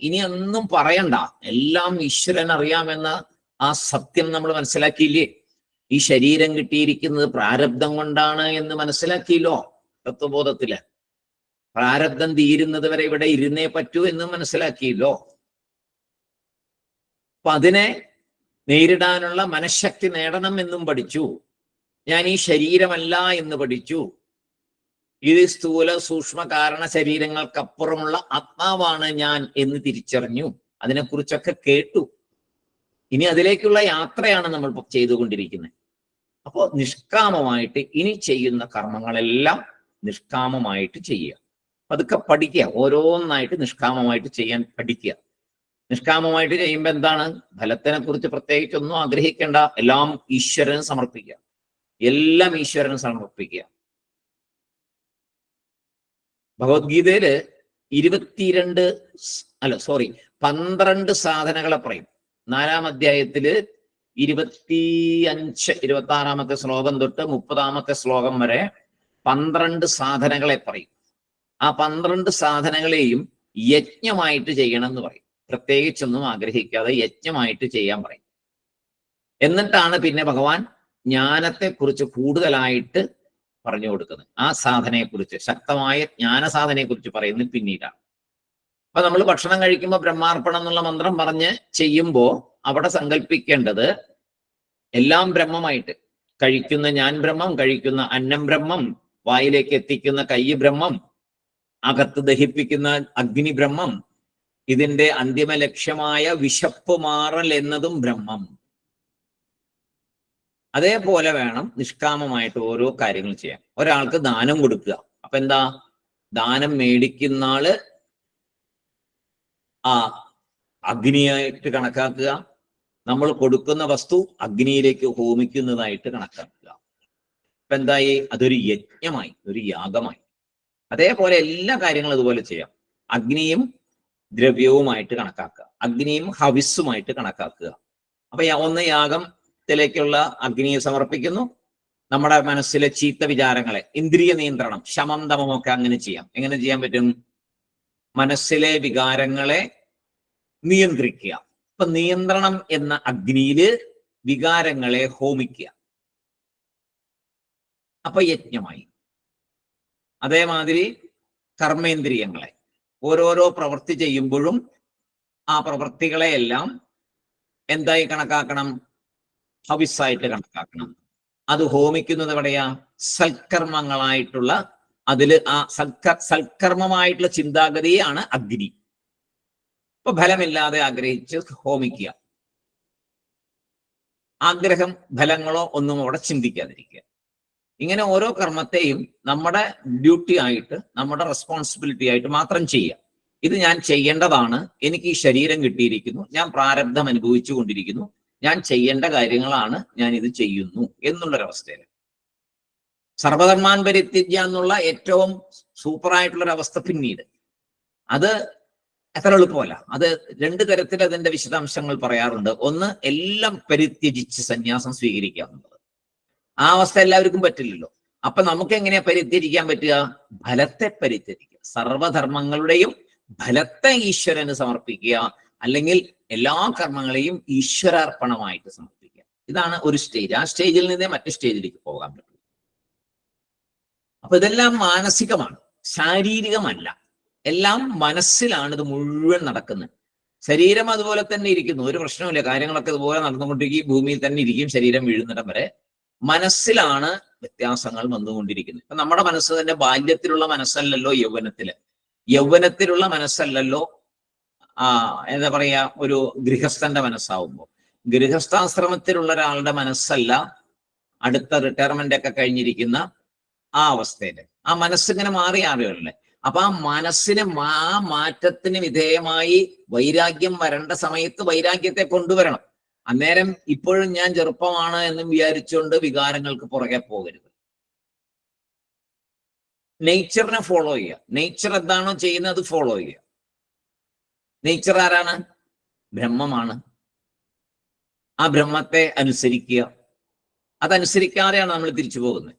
ഇനി ഒന്നും പറയണ്ട. എല്ലാം ഈശ്വരൻ അറിയാമെന്ന ആ സത്യം നമ്മൾ മനസ്സിലാക്കിയില്ലേ? ഈ ശരീരം കിട്ടിയിരിക്കുന്നത് പ്രാരബ്ധം കൊണ്ടാണ് എന്ന് മനസ്സിലാക്കിയല്ലോ തത്വബോധത്തില്. പ്രാരബ്ധം തീരുന്നത് വരെ ഇവിടെ ഇരുന്നേ പറ്റൂ എന്ന് മനസ്സിലാക്കിയല്ലോ. അപ്പൊ അതിനെ നേരിടാനുള്ള മനഃശക്തി നേടണം എന്നും പഠിച്ചു. ഞാൻ ഈ ശരീരമല്ല എന്ന് പഠിച്ചു. ഇത് സ്ഥൂല സൂക്ഷ്മ കാരണ ശരീരങ്ങൾക്കപ്പുറമുള്ള ആത്മാവാണ് ഞാൻ എന്ന് തിരിച്ചറിഞ്ഞു. അതിനെക്കുറിച്ചൊക്കെ കേട്ടു. ഇനി അതിലേക്കുള്ള യാത്രയാണ് നമ്മൾ ചെയ്തുകൊണ്ടിരിക്കുന്നത്. അപ്പോൾ നിഷ്കാമമായിട്ട് ഇനി ചെയ്യുന്ന കർമ്മങ്ങളെല്ലാം നിഷ്കാമമായിട്ട് ചെയ്യുക. അതൊക്കെ പഠിക്കുക. ഓരോന്നായിട്ട് നിഷ്കാമമായിട്ട് ചെയ്യാൻ പഠിക്കുക. നിഷ്കാമമായിട്ട് ചെയ്യുമ്പോൾ എന്താണ്? ഫലത്തിനെ കുറിച്ച് പ്രത്യേകിച്ചൊന്നും ആഗ്രഹിക്കേണ്ട. എല്ലാം ഈശ്വരന് സമർപ്പിക്കുക. എല്ലാം ഈശ്വരന് സമർപ്പിക്കുക. ഭഗവത്ഗീതയില് 12 സാധനകളെ പറയും. 4-ാം അധ്യായത്തില് 26-ാമത്തെ ശ്ലോകം തൊട്ട് 30-ാമത്തെ ശ്ലോകം വരെ 12 സാധനകളെ പറയും. ആ 12 സാധനങ്ങളെയും യജ്ഞമായിട്ട് ചെയ്യണം എന്ന് പറയും. പ്രത്യേകിച്ചൊന്നും ആഗ്രഹിക്കാതെ യജ്ഞമായിട്ട് ചെയ്യാൻ പറയും. എന്നിട്ടാണ് പിന്നെ ഭഗവാൻ ജ്ഞാനത്തെക്കുറിച്ച് കൂടുതലായിട്ട് പറഞ്ഞു കൊടുക്കുന്നത്. ആ സാധനയെക്കുറിച്ച്, ശക്തമായ ജ്ഞാന സാധനയെക്കുറിച്ച് പറയുന്നത് പിന്നീടാണ്. അപ്പൊ നമ്മൾ ഭക്ഷണം കഴിക്കുമ്പോൾ ബ്രഹ്മാർപ്പണം എന്നുള്ള മന്ത്രം പറഞ്ഞ് ചെയ്യുമ്പോൾ അവിടെ സങ്കല്പിക്കേണ്ടത് എല്ലാം ബ്രഹ്മമായിട്ട്, കഴിക്കുന്ന ഞാൻ ബ്രഹ്മം, കഴിക്കുന്ന അന്നം ബ്രഹ്മം, വായിലേക്ക് എത്തിക്കുന്ന കൈ ബ്രഹ്മം, അകത്ത് ദഹിപ്പിക്കുന്ന അഗ്നി ബ്രഹ്മം, ഇതിന്റെ അന്തിമ ലക്ഷ്യമായ വിശപ്പ് മാറൽ എന്നതും ബ്രഹ്മം. അതേപോലെ വേണം നിഷ്കാമമായിട്ട് ഓരോ കാര്യങ്ങൾ ചെയ്യാൻ. ഒരാൾക്ക് ദാനം കൊടുക്കുക, അപ്പൊ എന്താ, ദാനം മേടിക്കുന്ന ആള് ആ അഗ്നിയായിട്ട് കണക്കാക്കുക, നമ്മൾ കൊടുക്കുന്ന വസ്തു അഗ്നിയിലേക്ക് ഹോമിക്കുന്നതായിട്ട് കണക്കാക്കുക. ഇപ്പൊ എന്തായി, അതൊരു യജ്ഞമായി, ഒരു യാഗമായി. അതേപോലെ എല്ലാ കാര്യങ്ങളും അതുപോലെ ചെയ്യാം. അഗ്നിയും ദ്രവ്യവുമായിട്ട് കണക്കാക്കുക, അഗ്നിയും ഹവിസ്സുമായിട്ട് കണക്കാക്കുക. അപ്പൊ ഒന്ന് യാഗത്തിലേക്കുള്ള അഗ്നിയെ സമർപ്പിക്കുന്നു. നമ്മുടെ മനസ്സിലെ ചീത്ത വിചാരങ്ങളെ, ഇന്ദ്രിയ നിയന്ത്രണം, ശമം ദമം ഒക്കെ അങ്ങനെ ചെയ്യാം. എങ്ങനെ ചെയ്യാൻ പറ്റും? മനസ്സിലെ വികാരങ്ങളെ നിയന്ത്രിക്കുക. ഇപ്പൊ നിയന്ത്രണം എന്ന അഗ്നിയില് വികാരങ്ങളെ ഹോമിക്കുക, അപ്പൊ യജ്ഞമായി. അതേമാതിരി കർമ്മേന്ദ്രിയങ്ങളെ ഓരോരോ പ്രവൃത്തി ചെയ്യുമ്പോഴും ആ പ്രവൃത്തികളെയെല്ലാം എന്തായി കണക്കാക്കണം? ഹവിസ്സായിട്ട് കണക്കാക്കണം. അത് ഹോമിക്കുന്നത് എവിടെയാ? സൽക്കർമ്മങ്ങളായിട്ടുള്ള, അതില് ആ സൽക്കർമ്മമായിട്ടുള്ള ചിന്താഗതിയാണ് അഗ്നി. ഇപ്പൊ ഫലമില്ലാതെ ആഗ്രഹിച്ച് ഹോമിക്കുക, ആഗ്രഹം ഫലങ്ങളോ ഒന്നും അവിടെ ചിന്തിക്കാതിരിക്കുക. ഇങ്ങനെ ഓരോ കർമ്മത്തെയും നമ്മുടെ ഡ്യൂട്ടി ആയിട്ട്, നമ്മുടെ റെസ്പോൺസിബിലിറ്റി ആയിട്ട് മാത്രം ചെയ്യുക. ഇത് ഞാൻ ചെയ്യേണ്ടതാണ്, എനിക്ക് ഈ ശരീരം കിട്ടിയിരിക്കുന്നു, ഞാൻ പ്രാരബ്ധം അനുഭവിച്ചു കൊണ്ടിരിക്കുന്നു, ഞാൻ ചെയ്യേണ്ട കാര്യങ്ങളാണ്, ഞാൻ ഇത് ചെയ്യുന്നു എന്നുള്ളൊരവസ്ഥയിൽ സർവധർമാൻ പരിത്യജ്യ എന്നുള്ള ഏറ്റവും സൂപ്പറായിട്ടുള്ളൊരവസ്ഥ പിന്നീട്. അത് അത്ര എളുപ്പമല്ല. അത് രണ്ട് തരത്തിൽ അതിന്റെ വിശദാംശങ്ങൾ പറയാറുണ്ട്. ഒന്ന്, എല്ലാം പരിത്യജിച്ച് സന്യാസം സ്വീകരിക്കുക എന്നുള്ളത്. ആ അവസ്ഥ എല്ലാവർക്കും പറ്റില്ലല്ലോ. അപ്പൊ നമുക്ക് എങ്ങനെയാ പരിത്യജിക്കാൻ പറ്റുക? ഫലത്തെ പരിത്യജിക്കുക, സർവധർമ്മങ്ങളുടെയും ഫലത്തെ ഈശ്വരന് സമർപ്പിക്കുക, അല്ലെങ്കിൽ എല്ലാ കർമ്മങ്ങളെയും ഈശ്വരാർപ്പണമായിട്ട് സമർപ്പിക്കുക. ഇതാണ് ഒരു സ്റ്റേജ്. ആ സ്റ്റേജിൽ നിന്നേ മറ്റു സ്റ്റേജിലേക്ക് പോകാൻ പറ്റും. അപ്പൊ ഇതെല്ലാം മാനസികമാണ്, ശാരീരികമല്ല. എല്ലാം മനസ്സിലാണ് ഇത് മുഴുവൻ നടക്കുന്നത്. ശരീരം അതുപോലെ തന്നെ ഇരിക്കുന്നു, ഒരു പ്രശ്നമില്ല, കാര്യങ്ങളൊക്കെ ഇതുപോലെ നടന്നുകൊണ്ടിരിക്കും, ഭൂമിയിൽ തന്നെ ഇരിക്കും ശരീരം വീഴുന്നിടം വരെ. മനസ്സിലാണ് വ്യത്യാസങ്ങൾ വന്നുകൊണ്ടിരിക്കുന്നത്. ഇപ്പൊ നമ്മുടെ മനസ്സ് തന്നെ ബാല്യത്തിലുള്ള മനസ്സല്ലല്ലോ യൗവനത്തിലുള്ള മനസ്സല്ലല്ലോ എന്താ പറയാ, ഒരു ഗൃഹസ്ഥന്റെ മനസ്സാവുമ്പോൾ. ഗൃഹസ്ഥാശ്രമത്തിലുള്ള ഒരാളുടെ മനസ്സല്ല അടുത്ത റിട്ടയർമെന്റ് ഒക്കെ കഴിഞ്ഞിരിക്കുന്ന ആ അവസ്ഥയില്. ആ മനസ്സിങ്ങനെ മാറിയാറുകളല്ലേ. അപ്പൊ ആ മനസ്സിന് ആ മാറ്റത്തിന് വിധേയമായി വൈരാഗ്യം വരേണ്ട സമയത്ത് വൈരാഗ്യത്തെ കൊണ്ടുവരണം. അന്നേരം ഇപ്പോഴും ഞാൻ ചെറുപ്പമാണ് എന്നും വിചാരിച്ചുകൊണ്ട് വികാരങ്ങൾക്ക് പുറകെ പോകരുത്. നേച്ചറിനെ ഫോളോ ചെയ്യുക. നേച്ചർ എന്താണോ ചെയ്യുന്നത് അത് ഫോളോ ചെയ്യുക. നേച്ചർ ആരാണ്? ബ്രഹ്മമാണ്. ആ ബ്രഹ്മത്തെ അനുസരിക്കുക. അതനുസരിക്കാതെയാണ് നമ്മൾ തിരിച്ചു പോകുന്നത്.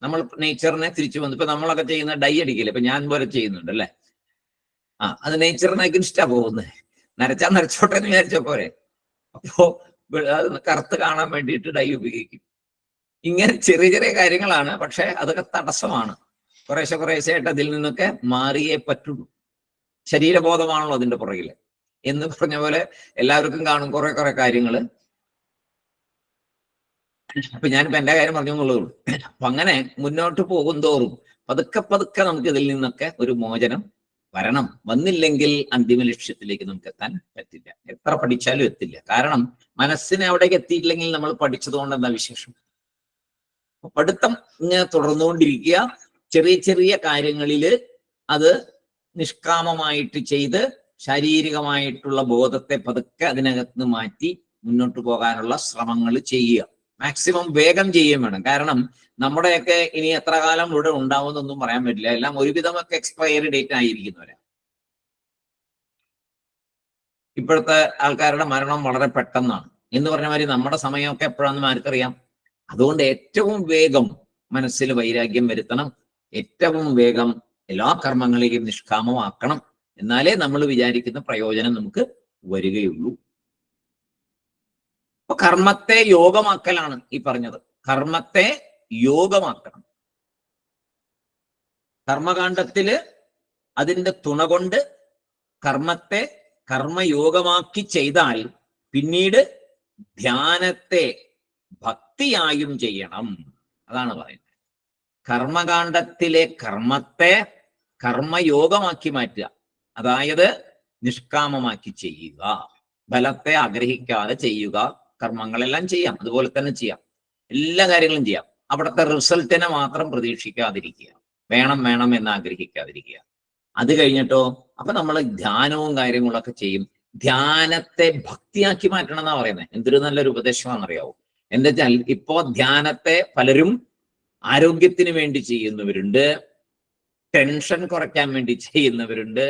നമ്മൾ നേച്ചറിനെ തിരിച്ചു പോകുന്നത്. ഇപ്പൊ നമ്മളൊക്കെ ചെയ്യുന്ന ഡൈ അടിക്കില്ല, ഇപ്പൊ ഞാൻ പോലെ ചെയ്യുന്നുണ്ട് അല്ലെ. അത് നേച്ചറിനെ അഗൻസ്റ്റാ പോകുന്നത്. നരച്ചാൽ നരച്ചോട്ടെ എന്ന് വിചാരിച്ച പോരെ. അപ്പോ കറുത്ത് കാണാൻ വേണ്ടിയിട്ട് ഡൈ ഉപയോഗിക്കും. ഇങ്ങനെ ചെറിയ ചെറിയ കാര്യങ്ങളാണ്, പക്ഷെ അതൊക്കെ തടസ്സമാണ്. കുറേശ്ശെയായിട്ട് അതിൽ നിന്നൊക്കെ മാറിയേ പറ്റുള്ളൂ. ശരീരബോധമാണല്ലോ അതിന്റെ പുറകില് എന്ന് പറഞ്ഞ പോലെ എല്ലാവർക്കും കാണും കുറെ കാര്യങ്ങള്. അപ്പൊ ഞാനിപ്പോ എന്റെ കാര്യം പറഞ്ഞു എന്നുള്ളൂ. അപ്പൊ അങ്ങനെ മുന്നോട്ട് പോകും തോറും പതുക്കെ നമുക്ക് ഇതിൽ നിന്നൊക്കെ ഒരു മോചനം വരണം. വന്നില്ലെങ്കിൽ അന്തിമ ലക്ഷ്യത്തിലേക്ക് നമുക്ക് എത്താൻ പറ്റില്ല. എത്ര പഠിച്ചാലും എത്തില്ല. കാരണം മനസ്സിനെ അവിടേക്ക് എത്തിയിട്ടില്ലെങ്കിൽ നമ്മൾ പഠിച്ചതുകൊണ്ട് എന്താ വിശേഷം? പഠിത്തം ഇങ്ങനെ തുടർന്നുകൊണ്ടിരിക്കുക. ചെറിയ കാര്യങ്ങളില് അത് നിഷ്കാമമായിട്ട് ചെയ്ത് ശാരീരികമായിട്ടുള്ള ബോധത്തെ പതുക്കെ അതിനകത്ത് മാറ്റി മുന്നോട്ട് പോകാനുള്ള ശ്രമങ്ങൾ ചെയ്യുക. മാക്സിമം വേഗം ചെയ്യുകയും വേണം. കാരണം നമ്മുടെയൊക്കെ ഇനി എത്ര കാലം ഇവിടെ ഉണ്ടാവുമെന്നൊന്നും പറയാൻ പറ്റില്ല. എല്ലാം ഒരുവിധമൊക്കെ എക്സ്പയറി ഡേറ്റ് ആയിരിക്കുന്നവരാ. ഇപ്പോഴത്തെ ആൾക്കാരുടെ മരണം വളരെ പെട്ടെന്നാണ് എന്ന് പറഞ്ഞ മാതിരി നമ്മുടെ സമയമൊക്കെ എപ്പോഴാണെന്ന് ആർക്കറിയാം. അതുകൊണ്ട് ഏറ്റവും വേഗം മനസ്സിൽ വൈരാഗ്യം വരുത്തണം. ഏറ്റവും വേഗം എല്ലാ കർമ്മങ്ങളെയും നിഷ്കാമമാക്കണം. എന്നാലേ നമ്മൾ വിചാരിക്കുന്ന പ്രയോജനം നമുക്ക് വരികയുള്ളൂ. അപ്പൊ കർമ്മത്തെ യോഗമാക്കലാണ് ഈ പറഞ്ഞത്. കർമ്മത്തെ യോഗമാക്കണം. കർമ്മകാണ്ഡത്തില് അതിന്റെ തുണ കൊണ്ട് കർമ്മത്തെ കർമ്മയോഗമാക്കി ചെയ്താൽ പിന്നീട് ധ്യാനത്തെ ഭക്തിയായും ചെയ്യണം. അതാണ് പറയുന്നത്. കർമ്മകാണ്ഡത്തിലെ കർമ്മത്തെ കർമ്മയോഗമാക്കി മാറ്റുക, അതായത് നിഷ്കാമമാക്കി ചെയ്യുക, ഫലത്തെ ആഗ്രഹിക്കാതെ ചെയ്യുക. കർമ്മങ്ങളെല്ലാം ചെയ്യാം, അതുപോലെ തന്നെ ചെയ്യാം, എല്ലാ കാര്യങ്ങളും ചെയ്യാം. അവിടുത്തെ റിസൾട്ടിനെ മാത്രം പ്രതീക്ഷിക്കാതിരിക്കുക, വേണം വേണം എന്ന് ആഗ്രഹിക്കാതിരിക്കുക. അത് കഴിഞ്ഞിട്ടോ അപ്പൊ നമ്മൾ ധ്യാനവും കാര്യങ്ങളൊക്കെ ചെയ്യും. ധ്യാനത്തെ ഭക്തിയാക്കി മാറ്റണം എന്നാ പറയുന്നത്. എന്തൊരു നല്ലൊരു ഉപദേശമാണെന്നറിയാവോ? എന്താ വെച്ചാൽ ഇപ്പോ ധ്യാനത്തെ പലരും ആരോഗ്യത്തിന് വേണ്ടി ചെയ്യുന്നവരുണ്ട്, ടെൻഷൻ കുറയ്ക്കാൻ വേണ്ടി ചെയ്യുന്നവരുണ്ട്,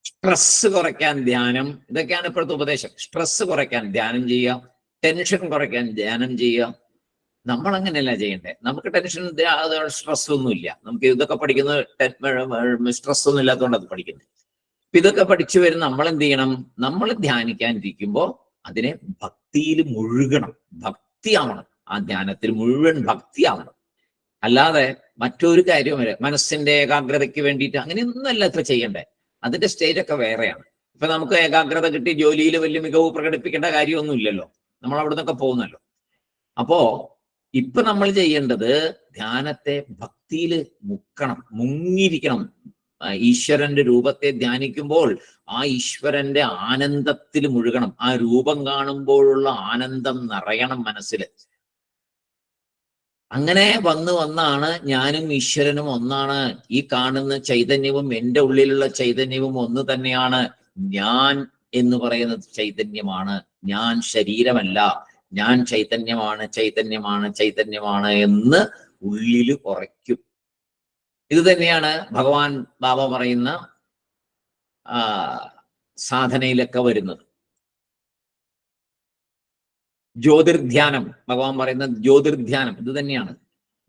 സ്ട്രെസ് കുറയ്ക്കാൻ ധ്യാനം, ഇതൊക്കെയാണ് ഇപ്പോഴത്തെ ഉപദേശം. സ്ട്രെസ് കുറയ്ക്കാൻ ധ്യാനം ചെയ്യുക, ടെൻഷൻ കുറയ്ക്കാൻ ധ്യാനം ചെയ്യുക. നമ്മൾ അങ്ങനെയല്ല ചെയ്യണ്ടേ. നമുക്ക് ടെൻഷൻ സ്ട്രെസ് ഒന്നുമില്ല. നമുക്ക് ഇതൊക്കെ പഠിക്കുന്നത് സ്ട്രെസ് ഒന്നും ഇല്ലാത്തതുകൊണ്ട് അത് പഠിക്കുന്നത്. ഇതൊക്കെ പഠിച്ചു വരും. നമ്മൾ എന്ത് ചെയ്യണം? നമ്മൾ ധ്യാനിക്കാനിരിക്കുമ്പോൾ അതിനെ ഭക്തിയിൽ മുഴുകണം, ഭക്തിയാവണം. ആ ധ്യാനത്തിൽ മുഴുവൻ ഭക്തിയാവണം. അല്ലാതെ മറ്റൊരു കാര്യം വരെ മനസ്സിന്റെ ഏകാഗ്രതയ്ക്ക് വേണ്ടിയിട്ട് അങ്ങനെയൊന്നുമല്ല ഇത്ര ചെയ്യണ്ടേ. അതിന്റെ സ്റ്റേജ് ഒക്കെ വേറെയാണ്. ഇപ്പൊ നമുക്ക് ഏകാഗ്രത കിട്ടി ജോലിയിൽ വലിയ മികവ് പ്രകടിപ്പിക്കേണ്ട കാര്യമൊന്നും ഇല്ലല്ലോ, നമ്മൾ അവിടെ നിന്നൊക്കെ പോകുന്നല്ലോ. അപ്പോ ഇപ്പൊ നമ്മൾ ചെയ്യേണ്ടത് ധ്യാനത്തെ ഭക്തിയിൽ മുക്കണം, മുങ്ങിയിരിക്കണം. ഈശ്വരന്റെ രൂപത്തെ ധ്യാനിക്കുമ്പോൾ ആ ഈശ്വരന്റെ ആനന്ദത്തിൽ മുഴുകണം. ആ രൂപം കാണുമ്പോഴുള്ള ആനന്ദം നിറയണം മനസ്സിൽ. അങ്ങനെ വന്നാണ് ഞാനും ഈശ്വരനും ഒന്നാണ്, ഈ കാണുന്ന ചൈതന്യവും എൻ്റെ ഉള്ളിലുള്ള ചൈതന്യവും ഒന്ന് തന്നെയാണ്, ഞാൻ എന്ന് പറയുന്നത് ചൈതന്യമാണ്, ഞാൻ ശരീരമല്ല, ഞാൻ ചൈതന്യമാണ്, ചൈതന്യമാണ്, ചൈതന്യമാണ് എന്ന് ഉള്ളിൽ ഉറയ്ക്കും. ഇത് തന്നെയാണ് ഭഗവാൻ ബാബ പറയുന്ന സാധനയിലൊക്കെ വരുന്നത്. ജ്യോതിർധ്യാനം, ഭഗവാൻ പറയുന്ന ജ്യോതിർധ്യാനം ഇത് തന്നെയാണ്.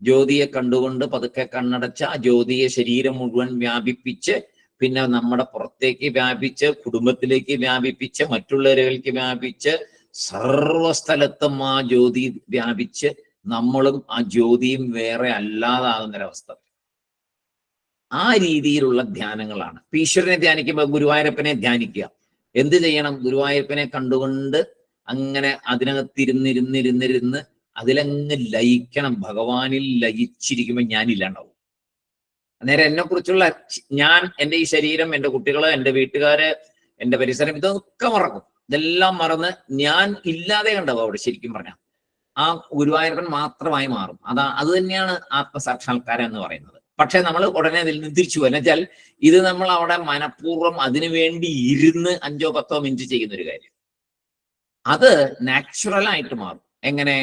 ജ്യോതിയെ കണ്ടുകൊണ്ട് പതുക്കെ കണ്ണടച്ച് ആ ജ്യോതിയെ ശരീരം മുഴുവൻ വ്യാപിപ്പിച്ച്, പിന്നെ നമ്മുടെ പുറത്തേക്ക് വ്യാപിച്ച്, കുടുംബത്തിലേക്ക് വ്യാപിപ്പിച്ച്, മറ്റുള്ളവരിലേക്ക് വ്യാപിച്ച്, സർവസ്ഥലത്തും ആ ജ്യോതി വ്യാപിച്ച് നമ്മളും ആ ജ്യോതിയും വേറെ അല്ലാതാകുന്നൊരവസ്ഥ. ആ രീതിയിലുള്ള ധ്യാനങ്ങളാണ്. ഈശ്വരനെ ധ്യാനിക്കുമ്പോൾ ഗുരുവായൂരപ്പനെ ധ്യാനിക്കുക. എന്ത് ചെയ്യണം? ഗുരുവായൂരപ്പനെ കണ്ടുകൊണ്ട് അങ്ങനെ അതിനകത്തിരുന്നിരുന്നിരുന്നിരുന്ന് അതിലങ്ങ് ലയിക്കണം. ഭഗവാനിൽ ലയിച്ചിരിക്കുമ്പോൾ ഞാനില്ലാണ്ടാവും. നേരെ എന്നെ കുറിച്ചുള്ള ഞാൻ, എൻ്റെ ഈ ശരീരം, എൻ്റെ കുട്ടികള്, എൻ്റെ വീട്ടുകാര്, എൻ്റെ പരിസരം, ഇതൊക്കെ മറക്കും. ഇതെല്ലാം മറന്ന് ഞാൻ ഇല്ലാതെ കണ്ടാവും അവിടെ. ശരിക്കും പറഞ്ഞാൽ ആ ഗുരുവായൂരപ്പൻ മാത്രമായി മാറും. അത് തന്നെയാണ് ആത്മസാക്ഷാത്കാരം എന്ന് പറയുന്നത്. പക്ഷെ നമ്മൾ ഉടനെ അതിൽ നിന്ന് തിരിച്ചു പോകും. എന്നുവെച്ചാൽ ഇത് നമ്മൾ അവിടെ മനഃപൂർവ്വം അതിനുവേണ്ടി ഇരുന്ന് 5-10 മിനിറ്റ് ചെയ്യുന്ന ഒരു കാര്യം. അത് നാച്ചുറൽ ആയിട്ട് മാറും. എങ്ങനെ?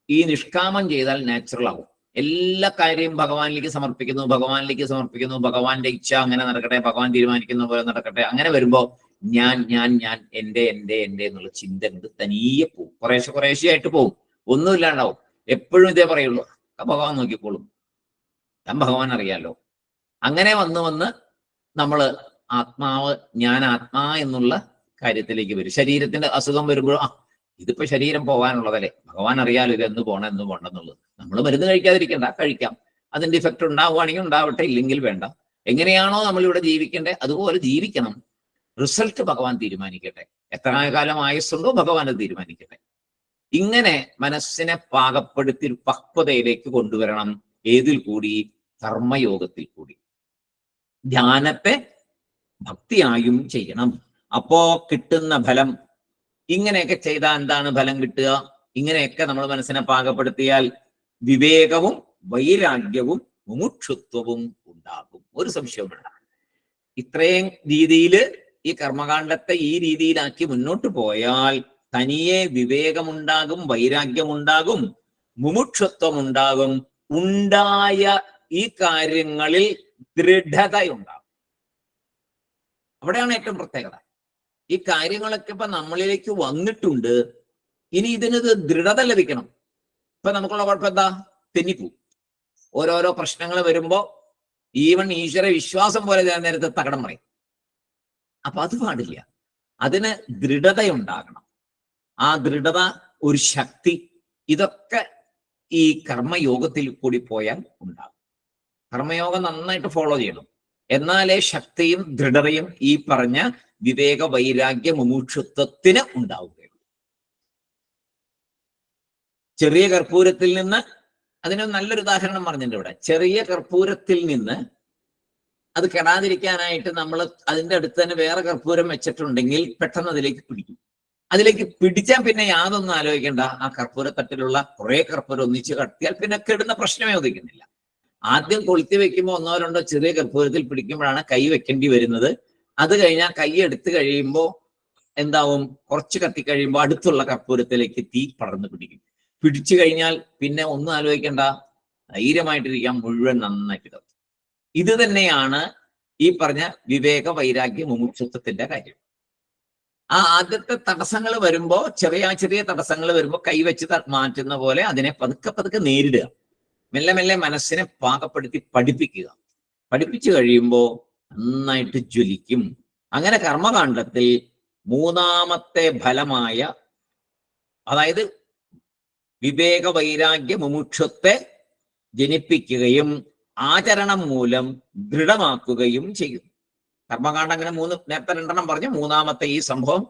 ഈ നിഷ്കാമം ചെയ്താൽ നാച്ചുറൽ ആവും. എല്ലാ കാര്യവും ഭഗവാനിലേക്ക് സമർപ്പിക്കുന്നു, ഭഗവാനിലേക്ക് സമർപ്പിക്കുന്നു, ഭഗവാന്റെ ഇച്ഛ അങ്ങനെ നടക്കട്ടെ, ഭഗവാൻ തീരുമാനിക്കുന്ന പോലെ നടക്കട്ടെ. അങ്ങനെ വരുമ്പോ ഞാൻ ഞാൻ ഞാൻ എൻ്റെ എൻ്റെ എൻ്റെ എന്നുള്ള ചിന്ത ഉണ്ട് തനിയെ പോവും. കുറേശ്ശെയായിട്ട് പോവും, ഒന്നും ഇല്ലാണ്ടാവും. എപ്പോഴും ഇതേ പറയുള്ളൂ, ഭഗവാൻ നോക്കിക്കോളും, ഞാൻ ഭഗവാൻ അറിയാലോ. അങ്ങനെ വന്ന് നമ്മൾ ആത്മാവ്, ഞാൻ ആത്മാ എന്നുള്ള കാര്യത്തിലേക്ക് വരും. ശരീരത്തിന്റെ അസുഖം വരുമ്പോഴും ഇതിപ്പോ ശരീരം പോകാനുള്ളതല്ലേ, ഭഗവാൻ അറിയാലോ ഇത് എന്ന് പോകണമെന്നുള്ളത്. നമ്മൾ മരുന്ന് കഴിക്കാതിരിക്കണ്ട, കഴിക്കാം. അതിന്റെ ഇഫക്റ്റ് ഉണ്ടാവുകയാണെങ്കിൽ ഉണ്ടാവട്ടെ, ഇല്ലെങ്കിൽ വേണ്ട. എങ്ങനെയാണോ നമ്മളിവിടെ ജീവിക്കേണ്ടത് അതുപോലെ ജീവിക്കണം. റിസൾട്ട് ഭഗവാൻ തീരുമാനിക്കട്ടെ. എത്ര കാലം ആയുസ്സുണ്ടോ ഭഗവാൻ അത് തീരുമാനിക്കട്ടെ. ഇങ്ങനെ മനസ്സിനെ പാകപ്പെടുത്തി പക്വതയിലേക്ക് കൊണ്ടുവരണം. ഏതിൽ കൂടി? കർമ്മയോഗത്തിൽ കൂടി. ധ്യാനത്തെ ഭക്തിയായും ചെയ്യണം. അപ്പോ കിട്ടുന്ന ഫലം, ഇങ്ങനെയൊക്കെ ചെയ്താൽ എന്താണ് ഫലം കിട്ടുക? ഇങ്ങനെയൊക്കെ നമ്മൾ മനസ്സിനെ പാകപ്പെടുത്തിയാൽ വിവേകവും വൈരാഗ്യവും മുമുക്ഷുത്വവും ഉണ്ടാകും. ഒരു സംശയവും വേണ്ട. ഇത്രയും രീതിയിൽ ഈ കർമ്മകാണ്ഡത്തെ ഈ രീതിയിലാക്കി മുന്നോട്ട് പോയാൽ തനിയെ വിവേകമുണ്ടാകും, വൈരാഗ്യമുണ്ടാകും, മുമുക്ഷുത്വം ഉണ്ടാകും. ഉണ്ടായ ഈ കാര്യങ്ങളിൽ ദൃഢതയുണ്ടാകും. അവിടെയാണ് ഏറ്റവും പ്രത്യേകത. ഈ കാര്യങ്ങളൊക്കെ ഇപ്പൊ നമ്മളിലേക്ക് വന്നിട്ടുണ്ട്. ഇനി ഇതിന് ദൃഢത ലഭിക്കണം. ഇപ്പൊ നമുക്കുള്ള കുഴപ്പം എന്താ? തെന്നിപ്പോവും. ഓരോരോ പ്രശ്നങ്ങൾ വരുമ്പോ ഈവൻ ഈശ്വര വിശ്വാസം പോലെ നേരത്തെ തകടം പറയും. അപ്പൊ അത് പാടില്ല. അതിന് ദൃഢതയുണ്ടാകണം. ആ ദൃഢത, ഒരു ശക്തി, ഇതൊക്കെ ഈ കർമ്മയോഗത്തിൽ കൂടി പോയാൽ ഉണ്ടാകും. കർമ്മയോഗം നന്നായിട്ട് ഫോളോ ചെയ്യണം. എന്നാലേ ശക്തിയും ദൃഢതയും ഈ പറഞ്ഞ വിവേക വൈരാഗ്യ മുമുക്ഷുത്വത്തിന് ഉണ്ടാവുകയുള്ളൂ. ചെറിയ കർപ്പൂരത്തിൽ നിന്ന്, അതിന് നല്ലൊരു ഉദാഹരണം പറഞ്ഞിട്ടുണ്ട് ഇവിടെ. ചെറിയ കർപ്പൂരത്തിൽ നിന്ന് അത് കെടാതിരിക്കാനായിട്ട് നമ്മൾ അതിന്റെ അടുത്ത് തന്നെ വേറെ കർപ്പൂരം വെച്ചിട്ടുണ്ടെങ്കിൽ പെട്ടെന്ന് അതിലേക്ക് പിടിക്കും. അതിലേക്ക് പിടിച്ചാൽ പിന്നെ യാതൊന്നും ആലോചിക്കേണ്ട, ആ കർപ്പൂരത്തട്ടിലുള്ള കുറെ കർപ്പൂരം ഒന്നിച്ച് കടത്തിയാൽ പിന്നെ കെടുന്ന പ്രശ്നമേ ഉദിക്കുന്നില്ല. ആദ്യം കൊളുത്തി വെക്കുമ്പോൾ ഒന്നോ രണ്ടോ ചെറിയ കർപ്പൂരത്തിൽ പിടിക്കുമ്പോഴാണ് കൈ വെക്കേണ്ടി വരുന്നത്. അത് കഴിഞ്ഞാൽ കൈ എടുത്തു കഴിയുമ്പോൾ എന്താവും, കുറച്ച് കത്തിക്കഴിയുമ്പോൾ അടുത്തുള്ള കർപ്പൂരത്തിലേക്ക് തീ പടർന്നു പിടിക്കും. പിടിച്ചു കഴിഞ്ഞാൽ പിന്നെ ഒന്നും ആലോചിക്കേണ്ട, ധൈര്യമായിട്ടിരിക്കാം, മുഴുവൻ നന്നായിട്ട് കത്തും. ഇത് തന്നെയാണ് ഈ പറഞ്ഞ വിവേക വൈരാഗ്യ മുമുക്ഷുത്വത്തിന്റെ കാര്യം. ആ ആദ്യത്തെ തടസ്സങ്ങൾ വരുമ്പോ, ചെറിയ ചെറിയ തടസ്സങ്ങൾ വരുമ്പോ കൈവച്ച് മാറ്റുന്ന പോലെ അതിനെ പതുക്കെ പതുക്കെ നേരിടുക. മെല്ലെ മെല്ലെ മനസ്സിനെ പാകപ്പെടുത്തി പഠിപ്പിക്കുക. പഠിപ്പിച്ചു കഴിയുമ്പോൾ നന്നായിട്ട് ജ്വലിക്കും. അങ്ങനെ കർമ്മകാണ്ഡത്തിൽ മൂന്നാമത്തെ ഫലമായ, അതായത് വിവേക വൈരാഗ്യ മുമുക്ഷത്തെ ജനിപ്പിക്കുകയും ആചരണം മൂലം ദൃഢമാക്കുകയും ചെയ്യും. കർമ്മകാണ്ഡം അങ്ങനെ നേരത്തെ രണ്ടെണ്ണം പറഞ്ഞു. മൂന്നാമത്തെ ഈ സംഭവം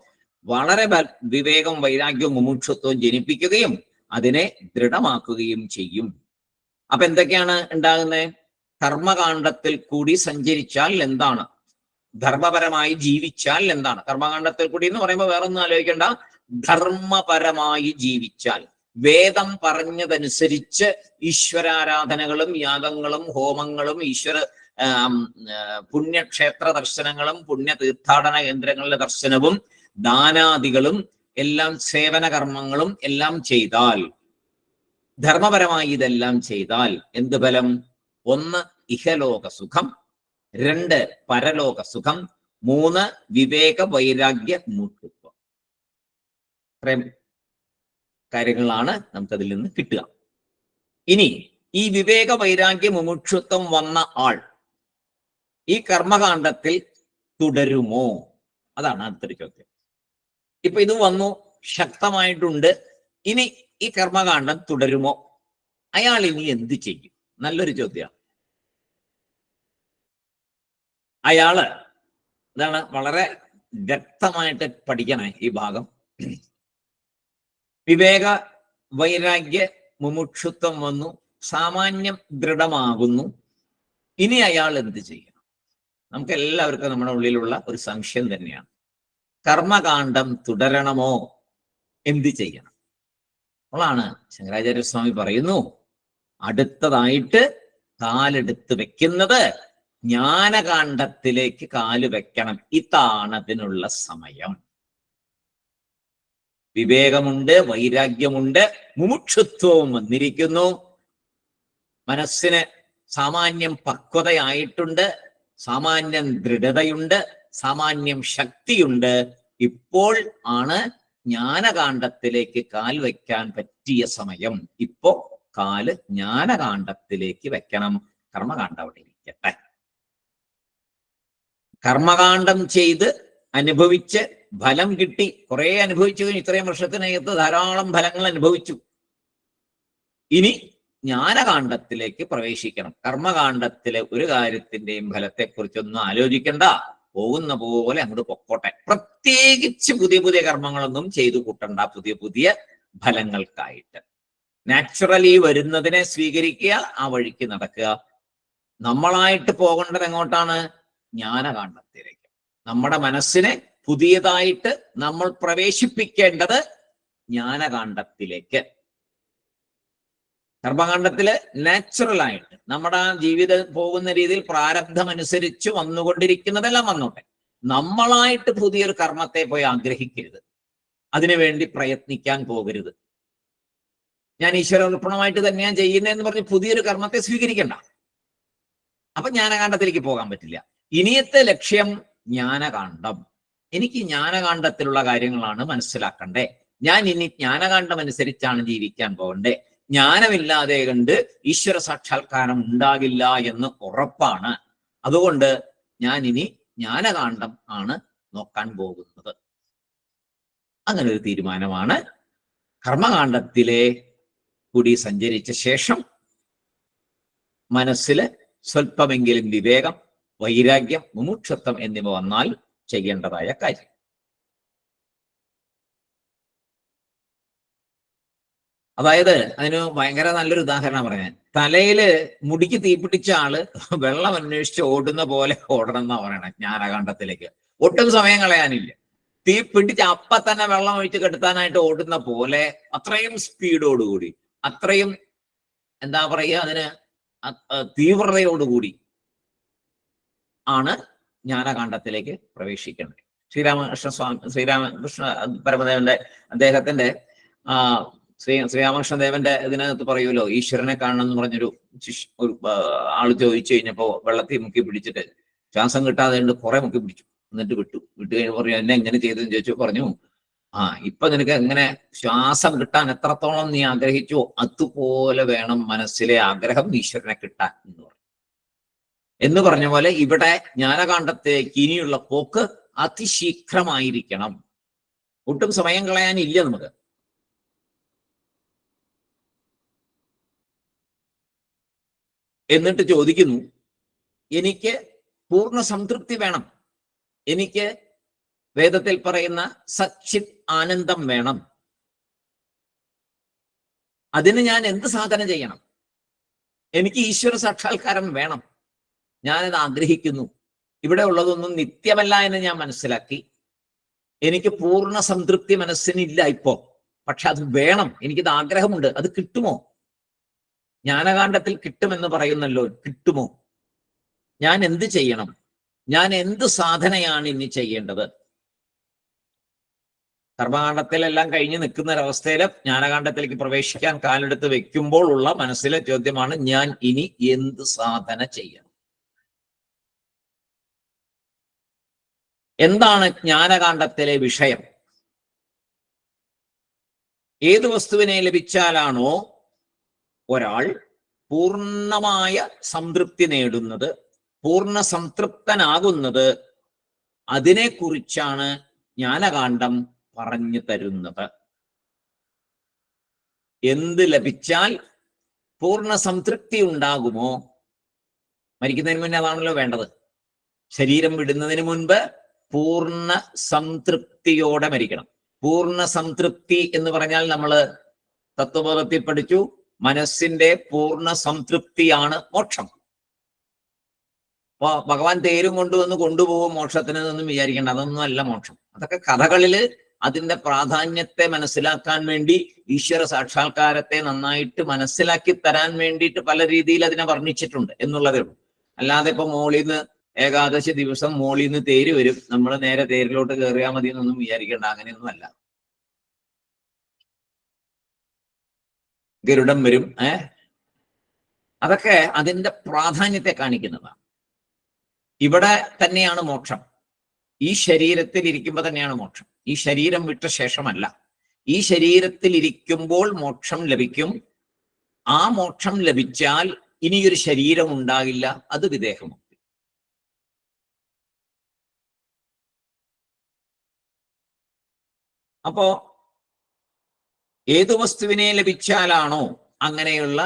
വളരെ വിവേകം വൈരാഗ്യവും മുമുക്ഷത്വവും ജനിപ്പിക്കുകയും അതിനെ ദൃഢമാക്കുകയും ചെയ്യും. അപ്പൊ എന്തൊക്കെയാണ് ഉണ്ടാകുന്നത്? കർമ്മകാണ്ഡത്തിൽ കൂടി സഞ്ചരിച്ചാൽ എന്താണ്, ധർമ്മപരമായി ജീവിച്ചാൽ എന്താണ്. കർമ്മകാണ്ഡത്തിൽ കൂടി എന്ന് പറയുമ്പോൾ വേറെ ഒന്നും ആലോചിക്കേണ്ട, ധർമ്മപരമായി ജീവിച്ചാൽ, വേദം പറഞ്ഞതനുസരിച്ച് ഈശ്വരാരാധനകളും യാഗങ്ങളും ഹോമങ്ങളും പുണ്യക്ഷേത്ര ദർശനങ്ങളും പുണ്യ തീർത്ഥാടന കേന്ദ്രങ്ങളുടെ ദർശനവും ദാനാദികളും എല്ലാം സേവന കർമ്മങ്ങളും എല്ലാം ചെയ്താൽ, ധർമ്മപരമായി ഇതെല്ലാം ചെയ്താൽ എന്ത് ഫലം? 1 ഇഹലോക സുഖം, 2 പരലോക സുഖം, 3 വിവേക വൈരാഗ്യ മുമുക്ഷുത്വം. ഇത്രയും കാര്യങ്ങളാണ് നമുക്കതിൽ നിന്ന് കിട്ടുക. ഇനി ഈ വിവേക വൈരാഗ്യ മുമുക്ഷുത്വം വന്ന ആൾ ഈ കർമ്മകാണ്ഡത്തിൽ തുടരുമോ? അതാണ് അടുത്തൊരു ചോദ്യം. ഇപ്പൊ ഇത് വന്നു, ശക്തമായിട്ടുണ്ട്. ഇനി ഈ കർമ്മകാണ്ഡം തുടരുമോ? അയാൾ ഇനി എന്ത് ചെയ്യും? നല്ലൊരു ചോദ്യമാണ്. അയാള് ഇതാണ് വളരെ വ്യക്തമായിട്ട് പഠിക്കണേ ഈ ഭാഗം. വിവേക വൈരാഗ്യ മുമുക്ഷുത്വം വന്നു, സാമാന്യം ദൃഢമാകുന്നു. ഇനി അയാൾ എന്ത് ചെയ്യണം? നമുക്ക് എല്ലാവർക്കും നമ്മുടെ ഉള്ളിലുള്ള ഒരു സംശയം തന്നെയാണ്. കർമ്മകാണ്ഡം തുടരണമോ? എന്ത് ചെയ്യണം? അപ്പോഴാണ് ശങ്കരാചാര്യസ്വാമി പറയുന്നു, അടുത്തതായിട്ട് കാലെടുത്ത് വെക്കുന്നത് ജ്ഞാനകാണ്ഡത്തിലേക്ക് കാല് വെക്കണം. ഇതാണ് അതിനുള്ള സമയം. വിവേകമുണ്ട്, വൈരാഗ്യമുണ്ട്, മുമുക്ഷുത്വവും വന്നിരിക്കുന്നു. മനസ്സിന് സാമാന്യം പക്വതയായിട്ടുണ്ട്, സാമാന്യം ദൃഢതയുണ്ട്, സാമാന്യം ശക്തിയുണ്ട്. ഇപ്പോൾ ആണ് ജ്ഞാനകാണ്ഡത്തിലേക്ക് കാൽ വയ്ക്കാൻ പറ്റിയ സമയം. ഇപ്പോ കാല് ജ്ഞാനകാണ്ഡത്തിലേക്ക് വെക്കണം. കർമ്മകാണ്ഡം അവിടെ ഇരിക്കട്ടെ. കർമ്മകാണ്ഡം ചെയ്ത് അനുഭവിച്ച് ഫലം കിട്ടി, കുറെ അനുഭവിച്ചു. ഇത്രയും വർഷത്തിനകത്ത് ധാരാളം ഫലങ്ങൾ അനുഭവിച്ചു. ഇനി ജ്ഞാനകാണ്ഡത്തിലേക്ക് പ്രവേശിക്കണം. കർമ്മകാണ്ഡത്തിലെ ഒരു കാര്യത്തിന്റെയും ഫലത്തെക്കുറിച്ചൊന്നും ആലോചിക്കണ്ട, പോകുന്ന പോലെ അങ്ങോട്ട് പൊക്കോട്ടെ. പ്രത്യേകിച്ച് പുതിയ പുതിയ കർമ്മങ്ങളൊന്നും ചെയ്തു കൂട്ടണ്ട, പുതിയ പുതിയ ഫലങ്ങൾക്കായിട്ട്. നാച്ചുറലി വരുന്നതിനെ സ്വീകരിക്കുക, ആ വഴിക്ക് നടക്കുക. നമ്മളായിട്ട് പോകേണ്ടത് എങ്ങോട്ടാണ്? ജ്ഞാനകാണ്ഡത്തിലേക്ക്. നമ്മുടെ മനസ്സിനെ പുതിയതായിട്ട് നമ്മൾ പ്രവേശിപ്പിക്കേണ്ടത് ജ്ഞാനകാണ്ഡത്തിലേക്ക്. കർമ്മകാണ്ഡത്തില് നാച്ചുറലായിട്ട് നമ്മുടെ ജീവിതം പോകുന്ന രീതിയിൽ പ്രാരബ്ധം അനുസരിച്ച് വന്നുകൊണ്ടിരിക്കുന്നതെല്ലാം വന്നോട്ടെ. നമ്മളായിട്ട് പുതിയൊരു കർമ്മത്തെ പോയി ആഗ്രഹിക്കരുത്, അതിനുവേണ്ടി പ്രയത്നിക്കാൻ പോകരുത്. ഞാൻ ഈശ്വരാർപ്പണമായിട്ട് തന്നെയാണ് ചെയ്യുന്നതെന്ന് പറഞ്ഞ് പുതിയൊരു കർമ്മത്തെ സ്വീകരിക്കണ്ട. അപ്പൊ ജ്ഞാനകാണ്ഡത്തിലേക്ക് പോകാൻ പറ്റില്ല. ഇനിയത്തെ ലക്ഷ്യം ജ്ഞാനകാണ്ഡം. എനിക്ക് ജ്ഞാനകാണ്ഡത്തിലുള്ള കാര്യങ്ങളാണ് മനസ്സിലാക്കണ്ടേ. ഞാൻ ഇനി ജ്ഞാനകാണ്ഡം അനുസരിച്ചാണ് ജീവിക്കാൻ പോകണ്ടേ. ജ്ഞാനമില്ലാതെ കണ്ട് ഈശ്വര സാക്ഷാത്കാരം ഉണ്ടാകില്ല എന്ന് ഉറപ്പാണ്. അതുകൊണ്ട് ഞാൻ ഇനി ജ്ഞാനകാണ്ഡം ആണ് നോക്കാൻ പോകുന്നത്. അങ്ങനെ ഒരു തീരുമാനമാണ്. കർമ്മകാണ്ഡത്തിലെ കൂടി സഞ്ചരിച്ച ശേഷം മനസ്സിൽ സ്വല്പമെങ്കിലും വിവേകം, വൈരാഗ്യം, മുമുക്ഷത്വം എന്നിവ വന്നാൽ ചെയ്യേണ്ടതായ കാര്യം. അതായത് അതിന് ഭയങ്കര നല്ലൊരു ഉദാഹരണം പറയാൻ, തലയില് മുടിക്ക് തീപിടിച്ച ആള് വെള്ളം അന്വേഷിച്ച് ഓടുന്ന പോലെ ഓടണം എന്നാ പറയണേ ജ്ഞാനകാണ്ഡത്തിലേക്ക്. ഒട്ടും സമയം കളയാനില്ല. തീ പിടിച്ച് അപ്പ തന്നെ വെള്ളം ഒഴിച്ച് കെടുത്താനായിട്ട് ഓടുന്ന പോലെ അത്രയും സ്പീഡോടുകൂടി, അത്രയും എന്താ പറയുക അതിന്, തീവ്രതയോടുകൂടി ആണ് ജ്ഞാനകാണ്ഡത്തിലേക്ക് പ്രവേശിക്കേണ്ടത്. ശ്രീരാമകൃഷ്ണ പരമദേവന്റെ അദ്ദേഹത്തിന്റെ ശ്രീരാമകൃഷ്ണദേവന്റെ ഇതിനകത്ത് പറയുമല്ലോ, ഈശ്വരനെ കാണണം എന്ന് പറഞ്ഞൊരു ആള് ചോദിച്ചു കഴിഞ്ഞപ്പോ വെള്ളത്തിൽ മുക്കി പിടിച്ചിട്ട് ശ്വാസം കിട്ടാതെ കുറെ മുക്കി പിടിച്ചു, എന്നിട്ട് വിട്ടു കഴിഞ്ഞ് പറഞ്ഞു എന്നെ എങ്ങനെ ചെയ്തെന്ന് ചോദിച്ചു. പറഞ്ഞു, ഇപ്പൊ നിനക്ക് എങ്ങനെ ശ്വാസം കിട്ടാൻ എത്രത്തോളം നീ ആഗ്രഹിച്ചോ അതുപോലെ വേണം മനസ്സിലെ ആഗ്രഹം ഈശ്വരനെ കിട്ടാൻ എന്ന് പറഞ്ഞ പോലെ ഇവിടെ ജ്ഞാനകാണ്ഡത്തേക്ക് ഇനിയുള്ള പോക്ക് അതിശീഘ്രമായിരിക്കണം. ഒട്ടും സമയം കളയാനില്ല നമുക്ക്. എന്നിട്ട് ചോദിക്കുന്നു, എനിക്ക് പൂർണ്ണ സംതൃപ്തി വേണം, എനിക്ക് വേദത്തിൽ പറയുന്ന സച്ചിത് ആനന്ദം വേണം, അതിന് ഞാൻ എന്ത് സാധന ചെയ്യണം? എനിക്ക് ഈശ്വര സാക്ഷാത്കാരം വേണം, ഞാനത് ആഗ്രഹിക്കുന്നു. ഇവിടെ ഉള്ളതൊന്നും നിത്യമല്ല എന്ന് ഞാൻ മനസ്സിലാക്കി. എനിക്ക് പൂർണ്ണ സംതൃപ്തി മനസ്സിനില്ല ഇപ്പോ, പക്ഷെ അത് വേണം, എനിക്കത് ആഗ്രഹമുണ്ട്. അത് കിട്ടുമോ? ജ്ഞാനകാണ്ഡത്തിൽ കിട്ടുമെന്ന് പറയുന്നല്ലോ, കിട്ടുമോ? ഞാൻ എന്ത് ചെയ്യണം? ഞാൻ എന്ത് സാധനയാണ് ഇനി ചെയ്യേണ്ടത്? കർമ്മകാണ്ഡത്തിലെല്ലാം കഴിഞ്ഞ് നിൽക്കുന്ന ഒരവസ്ഥയിൽ ജ്ഞാനകാണ്ഡത്തിലേക്ക് പ്രവേശിക്കാൻ കാലെടുത്ത് വെക്കുമ്പോൾ ഉള്ള മനസ്സിലെ ചോദ്യമാണ്, ഞാൻ ഇനി എന്ത് സാധന ചെയ്യണം? എന്താണ് ജ്ഞാനകാണ്ഡത്തിലെ വിഷയം? ഏത് വസ്തുവിനെ ലഭിച്ചാലാണോ ഒരാൾ പൂർണ്ണമായ സംതൃപ്തി നേടുന്നത്, പൂർണ്ണ സംതൃപ്തനാകുന്നത്, അതിനെക്കുറിച്ചാണ് ജ്ഞാനകാണ്ഡം പറഞ്ഞു തരുന്നത്. എന്ത് ലഭിച്ചാൽ പൂർണ്ണ സംതൃപ്തി ഉണ്ടാകുമോ? മരിക്കുന്നതിന് മുന്നേ അതാണല്ലോ വേണ്ടത്. ശരീരം വിടുന്നതിന് മുൻപ് പൂർണ്ണ സംതൃപ്തിയോടെ മരിക്കണം. പൂർണ്ണ സംതൃപ്തി എന്ന് പറഞ്ഞാൽ നമ്മൾ തത്വബോധത്തിൽ പഠിച്ചു, മനസ്സിന്റെ പൂർണ്ണ സംതൃപ്തിയാണ് മോക്ഷം. അപ്പൊ ഭഗവാൻ തേരും കൊണ്ടുവന്ന് കൊണ്ടുപോകും മോക്ഷത്തിന് എന്നൊന്നും വിചാരിക്കേണ്ട, അതൊന്നും അല്ല മോക്ഷം. അതൊക്കെ കഥകളില് അതിന്റെ പ്രാധാന്യത്തെ മനസ്സിലാക്കാൻ വേണ്ടി, ഈശ്വര സാക്ഷാത്കാരത്തെ നന്നായിട്ട് മനസ്സിലാക്കി തരാൻ വേണ്ടിയിട്ട് പല രീതിയിൽ അതിനെ വർണ്ണിച്ചിട്ടുണ്ട് എന്നുള്ളതേ ഉള്ളൂ. അല്ലാതെ ഇപ്പൊ മോളിന്ന് ഏകാദശി ദിവസം മോളിന്ന് തേര് വരും, നമ്മൾ നേരെ തേരിലോട്ട് കയറിയാൽ മതി എന്നൊന്നും വിചാരിക്കേണ്ട, അങ്ങനെയൊന്നും അല്ല. ഗരുഡം വരും, അതൊക്കെ അതിന്റെ പ്രാധാന്യത്തെ കാണിക്കുന്നതാണ്. ഇവിടെ തന്നെയാണ് മോക്ഷം. ഈ ശരീരത്തിൽ ഇരിക്കുമ്പോൾ തന്നെയാണ് മോക്ഷം. ഈ ശരീരം വിട്ട ശേഷമല്ല. ഈ ശരീരത്തിൽ ഇരിക്കുമ്പോൾ മോക്ഷം ലഭിക്കും. ആ മോക്ഷം ലഭിച്ചാൽ ഇനിയൊരു ശരീരം ഉണ്ടാകില്ല, അത് വിദേഹമുക്തി. അപ്പോ ഏതു വസ്തുവിനെ ലഭിച്ചാലാണോ അങ്ങനെയുള്ള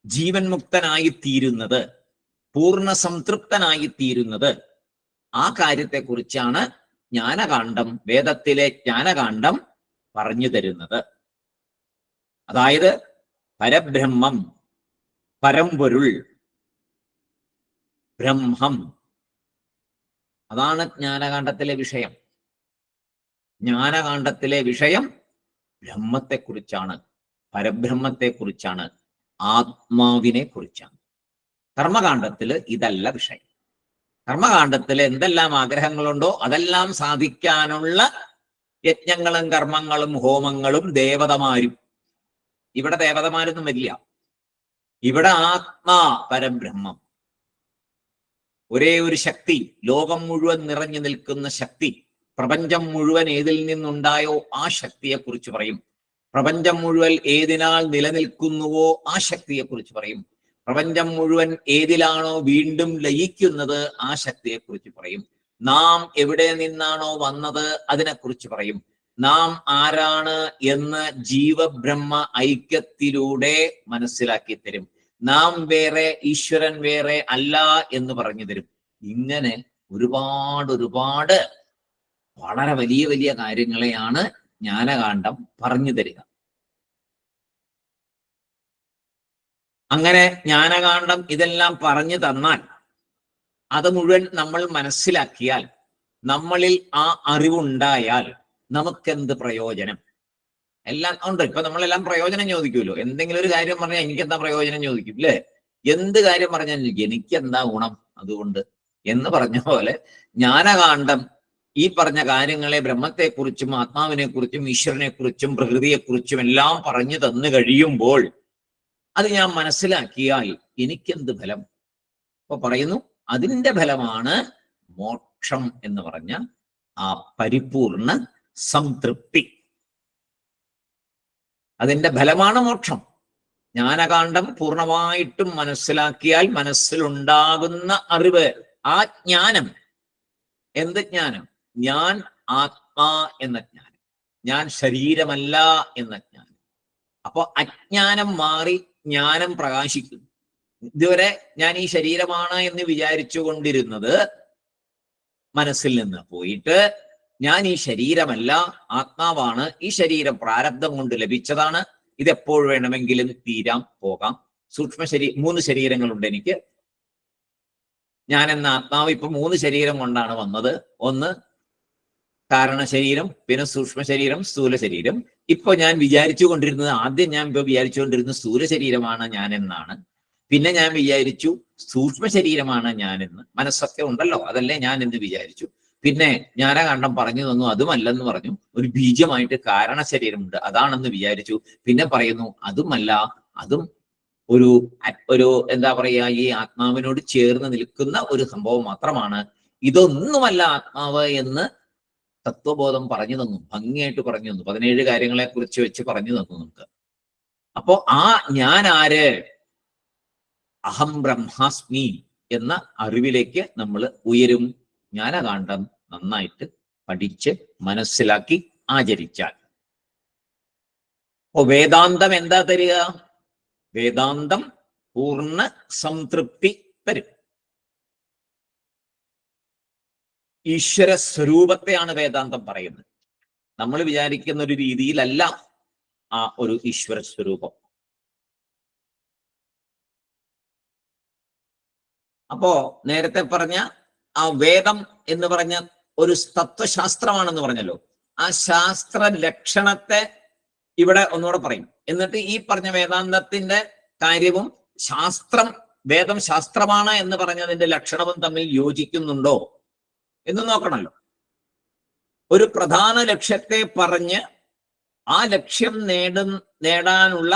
ജീവൻ മുക്തനായി തീരുന്നത്, പൂർണ്ണ സംതൃപ്തനായി തീരുന്നത്, ആ കാര്യത്തെക്കുറിച്ചാണ് ജ്ഞാനകാണ്ഡം, വേദത്തിലെ ജ്ഞാനകാണ്ഡം പറഞ്ഞു തരുന്നത്. അതായത് പരബ്രഹ്മം, പരമ്പൊരുൾ, ബ്രഹ്മം, അതാണ് ജ്ഞാനകാണ്ഡത്തിലെ വിഷയം. ജ്ഞാനകാണ്ഡത്തിലെ വിഷയം ബ്രഹ്മത്തെക്കുറിച്ചാണ്, പരബ്രഹ്മത്തെക്കുറിച്ചാണ്, ആത്മാവിനെ കുറിച്ചാണ്. കർമ്മകാണ്ഡത്തില് ഇതല്ല വിഷയം. കർമ്മകാണ്ഡത്തിൽ എന്തെല്ലാം ആഗ്രഹങ്ങളുണ്ടോ അതെല്ലാം സാധിക്കാനുള്ള യജ്ഞങ്ങളും കർമ്മങ്ങളും ഹോമങ്ങളും ദേവതമാരും. ഇവിടെ ദേവതമാരൊന്നും വരില്ല. ഇവിടെ ആത്മാ പരബ്രഹ്മം, ഒരേ ഒരു ശക്തി, ലോകം മുഴുവൻ നിറഞ്ഞു നിൽക്കുന്ന ശക്തി. പ്രപഞ്ചം മുഴുവൻ ഏതിൽ നിന്നുണ്ടായോ ആ ശക്തിയെ കുറിച്ച് പറയും. പ്രപഞ്ചം മുഴുവൻ ഏതിനാൽ നിലനിൽക്കുന്നുവോ ആ ശക്തിയെ കുറിച്ച് പറയും. പ്രപഞ്ചം മുഴുവൻ ഏതിലാണോ വീണ്ടും ലയിക്കുന്നത് ആ ശക്തിയെ കുറിച്ച് പറയും. നാം എവിടെ നിന്നാണോ വന്നത് അതിനെക്കുറിച്ച് പറയും. നാം ആരാണ് എന്ന് ജീവബ്രഹ്മ ഐക്യത്തിലൂടെ മനസ്സിലാക്കി തരും. നാം വേറെ ഈശ്വരൻ വേറെ അല്ല എന്ന് പറഞ്ഞു തരും. ഇങ്ങനെ ഒരുപാട് വളരെ വലിയ വലിയ കാര്യങ്ങളെയാണ് ജ്ഞാനകാന്ഡം പറഞ്ഞു തരിക. അങ്ങനെ ജ്ഞാനകാന്ഡം ഇതെല്ലാം പറഞ്ഞു തന്നാൽ അത് മുഴുവൻ നമ്മൾ മനസ്സിലാക്കിയാൽ, നമ്മളിൽ ആ അറിവുണ്ടായാൽ നമുക്കെന്ത് പ്രയോജനം? എല്ലാം ഉണ്ട്. ഇപ്പൊ നമ്മളെല്ലാം പ്രയോജനം ചോദിക്കുമല്ലോ. എന്തെങ്കിലും ഒരു കാര്യം പറഞ്ഞാൽ എനിക്കെന്താ പ്രയോജനം ചോദിക്കും അല്ലേ? എന്ത് കാര്യം പറഞ്ഞാൽ എനിക്കെന്താ ഗുണം അതുകൊണ്ട് എന്ന് പറഞ്ഞ പോലെ ജ്ഞാനകാന്ഡം ഈ പറഞ്ഞ കാര്യങ്ങളെ, ബ്രഹ്മത്തെക്കുറിച്ചും ആത്മാവിനെ കുറിച്ചും ഈശ്വരനെ കുറിച്ചും പ്രകൃതിയെക്കുറിച്ചും എല്ലാം പറഞ്ഞു തന്നു കഴിയുമ്പോൾ അത് ഞാൻ മനസ്സിലാക്കിയാൽ എനിക്കെന്ത് ഫലം? അപ്പൊ പറയുന്നു, അതിന്റെ ഫലമാണ് മോക്ഷം എന്ന് പറഞ്ഞ ആ പരിപൂർണ സംതൃപ്തി. അതിന്റെ ഫലമാണ് മോക്ഷം. ജ്ഞാനകാന്ഡം പൂർണ്ണമായിട്ടും മനസ്സിലാക്കിയാൽ മനസ്സിലുണ്ടാകുന്ന അറിവ്, ആ ജ്ഞാനം. എന്ത് ജ്ഞാനം? ഞാൻ ആത്മാ എന്ന ജ്ഞാനം, ഞാൻ ശരീരമല്ല എന്ന ജ്ഞാനം. അപ്പൊ അജ്ഞാനം മാറി ജ്ഞാനം പ്രകാശിക്കുന്നു. ഇതുവരെ ഞാൻ ഈ ശരീരമാണ് എന്ന് വിചാരിച്ചു കൊണ്ടിരുന്നത് മനസ്സിൽ നിന്ന് പോയിട്ട് ഞാൻ ഈ ശരീരമല്ല, ആത്മാവാണ്, ഈ ശരീരം പ്രാരബ്ധം കൊണ്ട് ലഭിച്ചതാണ്, ഇതെപ്പോൾ വേണമെങ്കിലും തീരാം പോകാം. സൂക്ഷ്മ 3 ശരീരങ്ങളുണ്ട് എനിക്ക്. ഞാൻ എന്ന ആത്മാവ് ഇപ്പൊ 3 ശരീരം കൊണ്ടാണ് വന്നത്. ഒന്ന് കാരണ ശരീരം, പിന്നെ സൂക്ഷ്മ ശരീരം, സ്ഥൂല ശരീരം. ഇപ്പൊ ഞാൻ വിചാരിച്ചു കൊണ്ടിരുന്നത്, ആദ്യം ഞാൻ ഇപ്പൊ വിചാരിച്ചുകൊണ്ടിരുന്നത് സ്ഥൂല ശരീരമാണ് ഞാൻ എന്നാണ്. പിന്നെ ഞാൻ വിചാരിച്ചു സൂക്ഷ്മ ശരീരമാണ് ഞാനെന്ന്. മനസ്സൊക്കെ ഉണ്ടല്ലോ, അതല്ലേ ഞാൻ എന്ന് വിചാരിച്ചു. പിന്നെ ജ്ഞാനകാന്ഡം പറഞ്ഞു തന്നു അതുമല്ലെന്ന് പറഞ്ഞു. ഒരു ബീജമായിട്ട് കാരണ ശരീരമുണ്ട്, അതാണെന്ന് വിചാരിച്ചു. പിന്നെ പറയുന്നു അതുമല്ല, അതും ഒരു എന്താ പറയാ, ഈ ആത്മാവിനോട് ചേർന്ന് നിൽക്കുന്ന ഒരു സംഭവം മാത്രമാണ്, ഇതൊന്നുമല്ല ആത്മാവ് എന്ന് തത്വബോധം പറഞ്ഞു തന്നു. ഭംഗിയായിട്ട് പറഞ്ഞു തന്നു. 17 കാര്യങ്ങളെ കുറിച്ച് വെച്ച് പറഞ്ഞു തന്നു നമുക്ക്. അപ്പോ ആ ഞാൻ ആര്? അഹം ബ്രഹ്മാസ്മി എന്ന അറിവിലേക്ക് നമ്മൾ ഉയരും. ജ്ഞാനകാന്ഡം നന്നായിട്ട് പഠിച്ച് മനസ്സിലാക്കി ആചരിച്ചാൽ. അപ്പോ വേദാന്തം എന്താ തരിക? വേദാന്തം പൂർണ്ണ സംതൃപ്തി തരും. ഈശ്വര സ്വരൂപത്തെയാണ് വേദാന്തം പറയുന്നത്. നമ്മൾ വിചാരിക്കുന്ന ഒരു രീതിയിലല്ല ആ ഒരു ഈശ്വര സ്വരൂപം. അപ്പോ നേരത്തെ പറഞ്ഞ ആ വേദം എന്ന് പറഞ്ഞ ഒരു തത്വശാസ്ത്രമാണെന്ന് പറഞ്ഞല്ലോ. ആ ശാസ്ത്ര ലക്ഷണത്തെ ഇവിടെ ഒന്നുകൂടെ പറയും. എന്നിട്ട് ഈ പറഞ്ഞ വേദാന്തത്തിന്റെ കാര്യവും ശാസ്ത്രം, വേദം ശാസ്ത്രമാണ് എന്ന് പറഞ്ഞതിന്റെ ലക്ഷണവും തമ്മിൽ യോജിക്കുന്നുണ്ടോ എന്ന് നോക്കണമല്ലോ. ഒരു പ്രധാന ലക്ഷ്യത്തെ പറഞ്ഞ് ആ ലക്ഷ്യം നേടാനുള്ള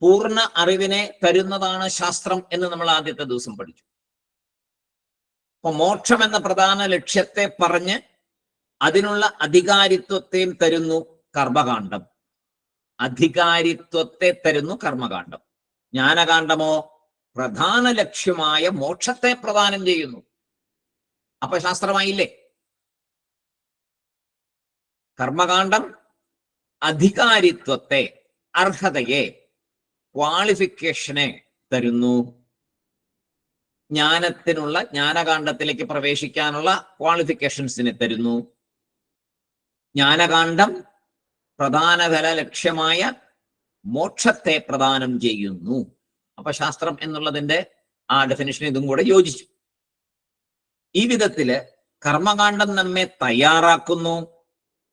പൂർണ്ണ അറിവിനെ തരുന്നതാണ് ശാസ്ത്രം എന്ന് നമ്മൾ ആദ്യത്തെ ദിവസം പഠിച്ചു. അപ്പൊ മോക്ഷം എന്ന പ്രധാന ലക്ഷ്യത്തെ പറഞ്ഞ് അതിനുള്ള അധികാരിത്വത്തെയും തരുന്നു കർമ്മകാന്ഡം. അധികാരിത്വത്തെ തരുന്നു കർമ്മകാന്ഡം. ജ്ഞാനകാന്ഡമോ പ്രധാന ലക്ഷ്യമായ മോക്ഷത്തെ പ്രദാനം ചെയ്യുന്നു. അപ്പൊ ശാസ്ത്രമായില്ലേ? കർമ്മകാന്ഡം അധികാരിത്വത്തെ, അർഹതയെ, ക്വാളിഫിക്കേഷനെ തരുന്നു. ജ്ഞാനത്തിനുള്ള, ജ്ഞാനകാന്ഡത്തിലേക്ക് പ്രവേശിക്കാനുള്ള ക്വാളിഫിക്കേഷൻസിനെ തരുന്നു. ജ്ഞാനകാന്ഡം പ്രധാന ഫല ലക്ഷ്യമായ മോക്ഷത്തെ പ്രദാനം ചെയ്യുന്നു. അപ്പൊ ശാസ്ത്രം എന്നുള്ളതിന്റെ ആ ഡെഫിനിഷൻ ഇതും കൂടെ യോജിച്ചു. ഈ വിധത്തില് കർമ്മകാന്ഡം നമ്മെ തയ്യാറാക്കുന്നു,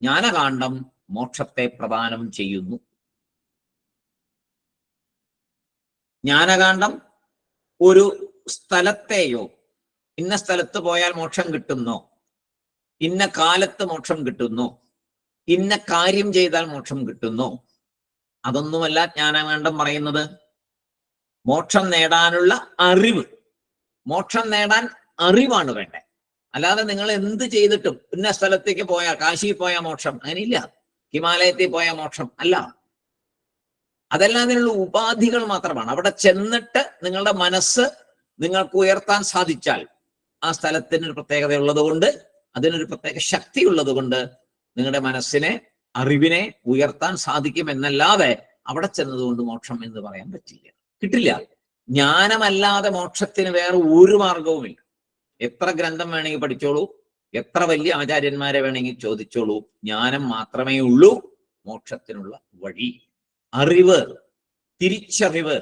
ജ്ഞാനകാന്ഡം മോക്ഷത്തെ പ്രദാനം ചെയ്യുന്നു. ജ്ഞാനകാന്ഡം ഒരു സ്ഥലത്തെയോ, ഇന്ന സ്ഥലത്ത് പോയാൽ മോക്ഷം കിട്ടുന്നോ, ഇന്ന കാലത്ത് മോക്ഷം കിട്ടുന്നോ, ഇന്ന കാര്യം ചെയ്താൽ മോക്ഷം കിട്ടുന്നോ, അതൊന്നുമല്ല ജ്ഞാനകാന്ഡം പറയുന്നത്. മോക്ഷം നേടാനുള്ള അറിവ്. മോക്ഷം നേടാൻ അറിവാണ് വേണ്ടത്. അല്ലാതെ നിങ്ങൾ എന്ത് ചെയ്തിട്ടും ഇന്ന സ്ഥലത്തേക്ക് പോയാൽ, കാശിയിൽ പോയാൽ മോക്ഷം, അങ്ങനെയില്ല. ഹിമാലയത്തിൽ പോയാൽ മോക്ഷം അല്ല. അതെല്ലാം അതിനുള്ള ഉപാധികൾ മാത്രമാണ്. അവിടെ ചെന്നിട്ട് നിങ്ങളുടെ മനസ്സ് നിങ്ങൾക്ക് ഉയർത്താൻ സാധിച്ചാൽ, ആ സ്ഥലത്തിനൊരു പ്രത്യേകത ഉള്ളത് കൊണ്ട്, അതിനൊരു പ്രത്യേക ശക്തി ഉള്ളത് കൊണ്ട് നിങ്ങളുടെ മനസ്സിനെ, അറിവിനെ ഉയർത്താൻ സാധിക്കും എന്നല്ലാതെ അവിടെ ചെന്നതുകൊണ്ട് മോക്ഷം എന്ന് പറയാൻ പറ്റില്ല, കിട്ടില്ല. ജ്ഞാനമല്ലാതെ മോക്ഷത്തിന് വേറെ ഒരു മാർഗവുമില്ല. എത്ര ഗ്രന്ഥം വേണമെങ്കിൽ പഠിച്ചോളൂ, എത്ര വലിയ ആചാര്യന്മാരെ വേണമെങ്കിൽ ചോദിച്ചോളൂ, ജ്ഞാനം മാത്രമേ ഉള്ളൂ മോക്ഷത്തിനുള്ള വഴി. അറിവ്, തിരിച്ചറിവ്,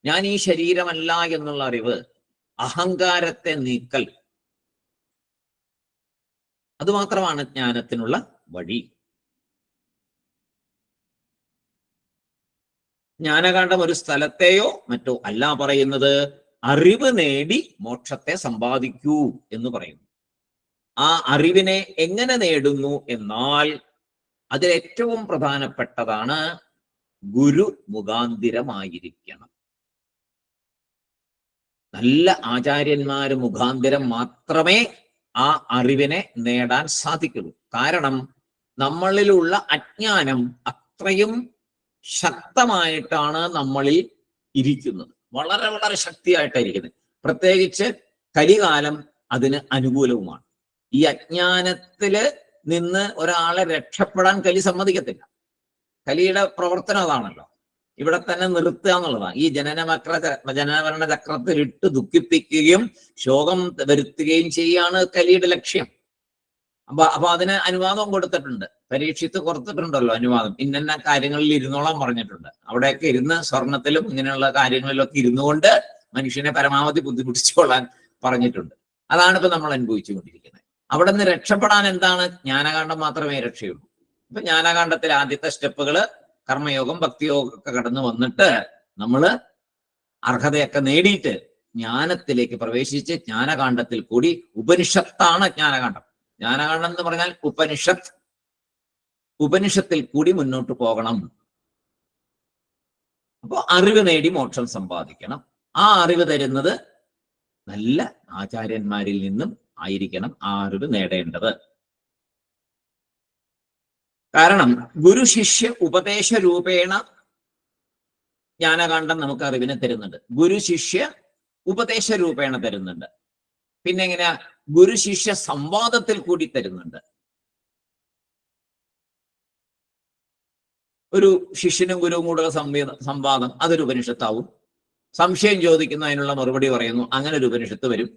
ഞാൻ ഈ ശരീരമല്ല എന്നുള്ള അറിവ്, അഹങ്കാരത്തെ നീക്കൽ, അതുമാത്രമാണ് ജ്ഞാനത്തിനുള്ള വഴി. ജ്ഞാനകാന്ഡം ഒരു സ്ഥലത്തെയോ മറ്റോ അല്ല പറയുന്നത്, അറിവ് നേടി മോക്ഷത്തെ സമ്പാദിക്കൂ എന്ന് പറയുന്നു. ആ അറിവിനെ എങ്ങനെ നേടുന്നു എന്നാൽ അതിൽ ഏറ്റവും പ്രധാനപ്പെട്ടതാണ് ഗുരു മുഖാന്തിരമായിരിക്കണം. നല്ല ആചാര്യന്മാര് മുഖാന്തിരം മാത്രമേ ആ അറിവിനെ നേടാൻ സാധിക്കുള്ളൂ. കാരണം നമ്മളിലുള്ള അജ്ഞാനം അത്രയും ശക്തമായിട്ടാണ് നമ്മളിൽ ഇരിക്കുന്നത്, വളരെ വളരെ ശക്തിയായിട്ടായിരിക്കുന്നത്. പ്രത്യേകിച്ച് കലികാലം അതിന് അനുകൂലവുമാണ്. ഈ അജ്ഞാനത്തില് നിന്ന് ഒരാളെ രക്ഷപ്പെടാൻ കലി സമ്മതിക്കത്തില്ല. കലിയുടെ പ്രവർത്തനം അതാണല്ലോ, ഇവിടെ തന്നെ നിർത്തുക എന്നുള്ളതാണ്. ഈ ജനനമരണ ചക്രത്തിൽ ഇട്ട് ദുഃഖിപ്പിക്കുകയും ശോകം വരുത്തുകയും ചെയ്യാണ് കലിയുടെ ലക്ഷ്യം. അപ്പൊ അതിന് അനുവാദം കൊടുത്തിട്ടുണ്ട്. പരീക്ഷിത്ത് കൊടുത്തിട്ടുണ്ടല്ലോ അനുവാദം, ഇന്ന കാര്യങ്ങളിൽ ഇരുന്നോളാൻ പറഞ്ഞിട്ടുണ്ട്. അവിടെയൊക്കെ ഇരുന്ന് സ്വർണത്തിലും ഇങ്ങനെയുള്ള കാര്യങ്ങളിലൊക്കെ ഇരുന്നുകൊണ്ട് മനുഷ്യനെ പരമാവധി ബുദ്ധിമുട്ടിച്ചുകൊള്ളാൻ പറഞ്ഞിട്ടുണ്ട്. അതാണ് ഇപ്പൊ നമ്മൾ അനുഭവിച്ചുകൊണ്ടിരിക്കുന്നത്. അവിടെ നിന്ന് രക്ഷപ്പെടാൻ എന്താണ്? ജ്ഞാനകാന്ഡം മാത്രമേ രക്ഷയുള്ളൂ. ഇപ്പൊ ജ്ഞാനകാന്ഡത്തിലെ ആദ്യത്തെ സ്റ്റെപ്പുകള് കർമ്മയോഗം, ഭക്തിയോഗം ഒക്കെ കടന്നു വന്നിട്ട് നമ്മള് അർഹതയൊക്കെ നേടിയിട്ട് ജ്ഞാനത്തിലേക്ക് പ്രവേശിച്ച് ജ്ഞാനകാന്ഡത്തിൽ കൂടി, ഉപനിഷത്താണ് ജ്ഞാനകാന്ഡം. ജ്ഞാനകാന്ഡം എന്ന് പറഞ്ഞാൽ ഉപനിഷത്ത്, ഉപനിഷത്തിൽ കൂടി മുന്നോട്ട് പോകണം. അപ്പൊ അറിവ് നേടി മോക്ഷം സമ്പാദിക്കണം. ആ അറിവ് തരുന്നത് നല്ല ആചാര്യന്മാരിൽ നിന്നും ആയിരിക്കണം ആ അറിവ് നേടേണ്ടത്. കാരണം ഗുരു ശിഷ്യ ഉപദേശ രൂപേണ ജ്ഞാനകാന്ഡം നമുക്ക് അറിവിനെ തരുന്നുണ്ട്. ഗുരു ശിഷ്യ ഉപദേശ രൂപേണ തരുന്നുണ്ട്. പിന്നെ എങ്ങനെയാ? ഗുരു ശിഷ്യ സംവാദത്തിൽ കൂടി തരുന്നുണ്ട്. ഒരു ശിഷ്യനും ഗുരുവും കൂടെ സംവാദം, അതൊരു ഉപനിഷത്താവും. സംശയം ചോദിക്കുന്നു, അതിനുള്ള മറുപടി പറയുന്നു, അങ്ങനെ ഒരു ഉപനിഷത്ത് വരും.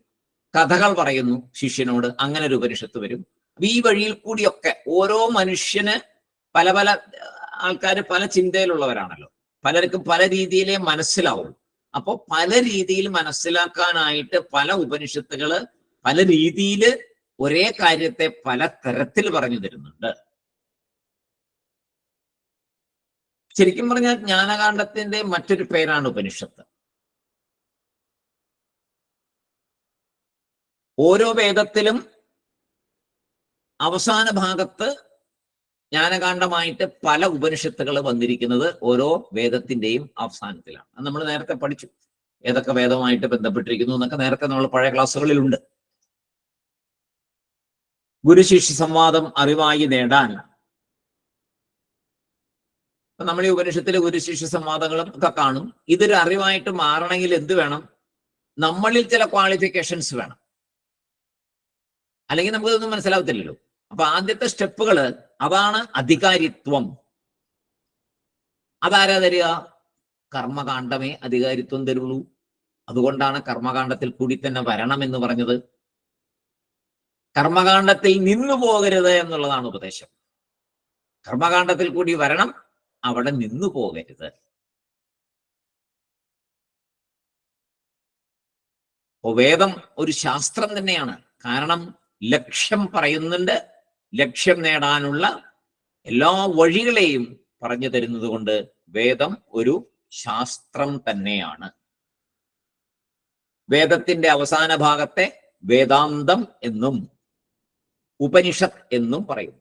കഥകൾ പറയുന്നു ശിഷ്യനോട്, അങ്ങനെ ഒരു ഉപനിഷത്ത് വരും. ഈ വഴിയിൽ കൂടിയൊക്കെ ഓരോ മനുഷ്യന് പല പല ആൾക്കാർ പല ചിന്തയിലുള്ളവരാണല്ലോ, പലർക്കും പല രീതിയിലേ മനസ്സിലാവും. അപ്പൊ പല രീതിയിൽ മനസ്സിലാക്കാനായിട്ട് പല ഉപനിഷത്തുകള് പല രീതിയിൽ ഒരേ കാര്യത്തെ പല തരത്തിൽ പറഞ്ഞു തരുന്നുണ്ട്. ശരിക്കും പറഞ്ഞാൽ ജ്ഞാനകാന്ഡത്തിന്റെ മറ്റൊരു പേരാണ് ഉപനിഷത്ത്. ഓരോ വേദത്തിലും അവസാന ഭാഗത്ത് ജ്ഞാനകാന്ഡമായിട്ട് പല ഉപനിഷത്തുകൾ വന്നിരിക്കുന്നത് ഓരോ വേദത്തിന്റെയും അവസാനത്തിലാണ്. അത് നമ്മൾ നേരത്തെ പഠിച്ചു, ഏതൊക്കെ വേദവുമായിട്ട് ബന്ധപ്പെട്ടിരിക്കുന്നു എന്നൊക്കെ നേരത്തെ നമ്മൾ പഴയ ക്ലാസ്സുകളിലുണ്ട്. ഗുരുശിഷ്യ സംവാദം അറിവായി നേടാൻ നമ്മൾ ഈ ഉപനിഷത്തിലെ ഗുരുശിഷ്യ സംവാദങ്ങളും ഒക്കെ കാണും. ഇതൊരു അറിവായിട്ട് മാറണമെങ്കിൽ എന്ത് വേണം? നമ്മളിൽ ചില ക്വാളിഫിക്കേഷൻസ് വേണം, അല്ലെങ്കിൽ നമുക്കിതൊന്നും മനസ്സിലാവത്തില്ലല്ലോ. അപ്പൊ ആദ്യത്തെ സ്റ്റെപ്പുകള് അതാണ് അധികാരിത്വം. അതാരാ തരിക? കർമ്മകാന്ഡമേ അധികാരിത്വം തരുള്ളൂ. അതുകൊണ്ടാണ് കർമ്മകാന്ഡത്തിൽ കൂടി തന്നെ വരണം എന്ന് പറഞ്ഞത്. കർമ്മകാന്ഡത്തിൽ നിന്നു പോകരുത് എന്നുള്ളതാണ് ഉപദേശം. കർമ്മകാന്ഡത്തിൽ കൂടി വരണം, അവിടെ നിന്നു പോകരുത്. വേദം ഒരു ശാസ്ത്രം തന്നെയാണ്. കാരണം ലക്ഷ്യം പറയുന്നുണ്ട്, ലക്ഷ്യം നേടാനുള്ള എല്ലാ വഴികളെയും പറഞ്ഞു തരുന്നത് കൊണ്ട് വേദം ഒരു ശാസ്ത്രം തന്നെയാണ്. വേദത്തിന്റെ അവസാന ഭാഗത്തെ വേദാന്തം എന്നും ഉപനിഷത്ത് എന്നും പറയും.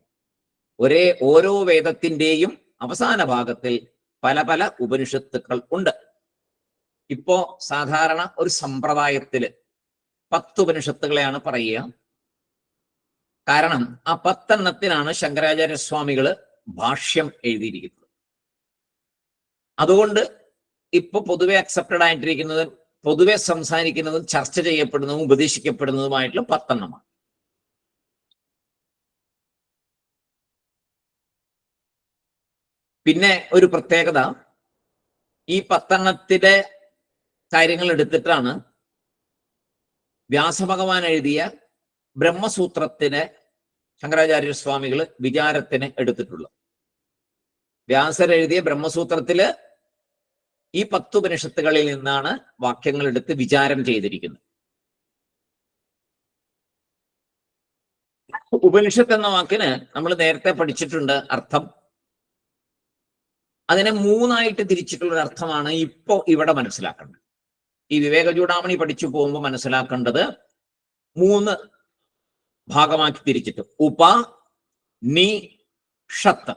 ഓരോ വേദത്തിന്റെയും അവസാന ഭാഗത്തിൽ പല പല ഉപനിഷത്തുക്കൾ ഉണ്ട്. ഇപ്പോ സാധാരണ ഒരു സമ്പ്രദായത്തില് 10 ഉപനിഷത്തുകളെയാണ് പറയുക. കാരണം ആ 10 എണ്ണത്തിനാണ് ശങ്കരാചാര്യസ്വാമികള് ഭാഷ്യം എഴുതിയിരിക്കുന്നത്. അതുകൊണ്ട് ഇപ്പൊ പൊതുവെ അക്സെപ്റ്റഡ് ആയിട്ടിരിക്കുന്നതും പൊതുവെ സംസാരിക്കുന്നതും ചർച്ച ചെയ്യപ്പെടുന്നതും ഉപദേശിക്കപ്പെടുന്നതുമായിട്ടുള്ള 10 എണ്ണമാണ്. പിന്നെ ഒരു പ്രത്യേകത, ഈ 10 എണ്ണത്തിലെ കാര്യങ്ങൾ എടുത്തിട്ടാണ് വ്യാസഭഗവാൻ എഴുതിയ ബ്രഹ്മസൂത്രത്തിന് ശങ്കരാചാര്യ സ്വാമികൾ വിചാരത്തിന് എടുത്തിട്ടുള്ളത്. വ്യാസർ എഴുതിയ ബ്രഹ്മസൂത്രത്തില് ഈ 10 ഉപനിഷത്തുകളിൽ നിന്നാണ് വാക്യങ്ങൾ എടുത്ത് വിചാരം ചെയ്തിരിക്കുന്നത്. ഉപനിഷത്ത് എന്ന വാക്കിന് നമ്മൾ നേരത്തെ പഠിച്ചിട്ടുണ്ട് അർത്ഥം. അതിനെ 3ആയിട്ട് തിരിച്ചിട്ടുള്ള ഒരു അർത്ഥമാണ് ഇപ്പോ ഇവിടെ മനസ്സിലാക്കേണ്ടത്. ഈ വിവേക ചൂടാമണി പഠിച്ചു പോകുമ്പോൾ മനസ്സിലാക്കേണ്ടത് 3 ഭാഗമാക്കി തിരിച്ചിട്ട് ഉപ നി ഷത്ത്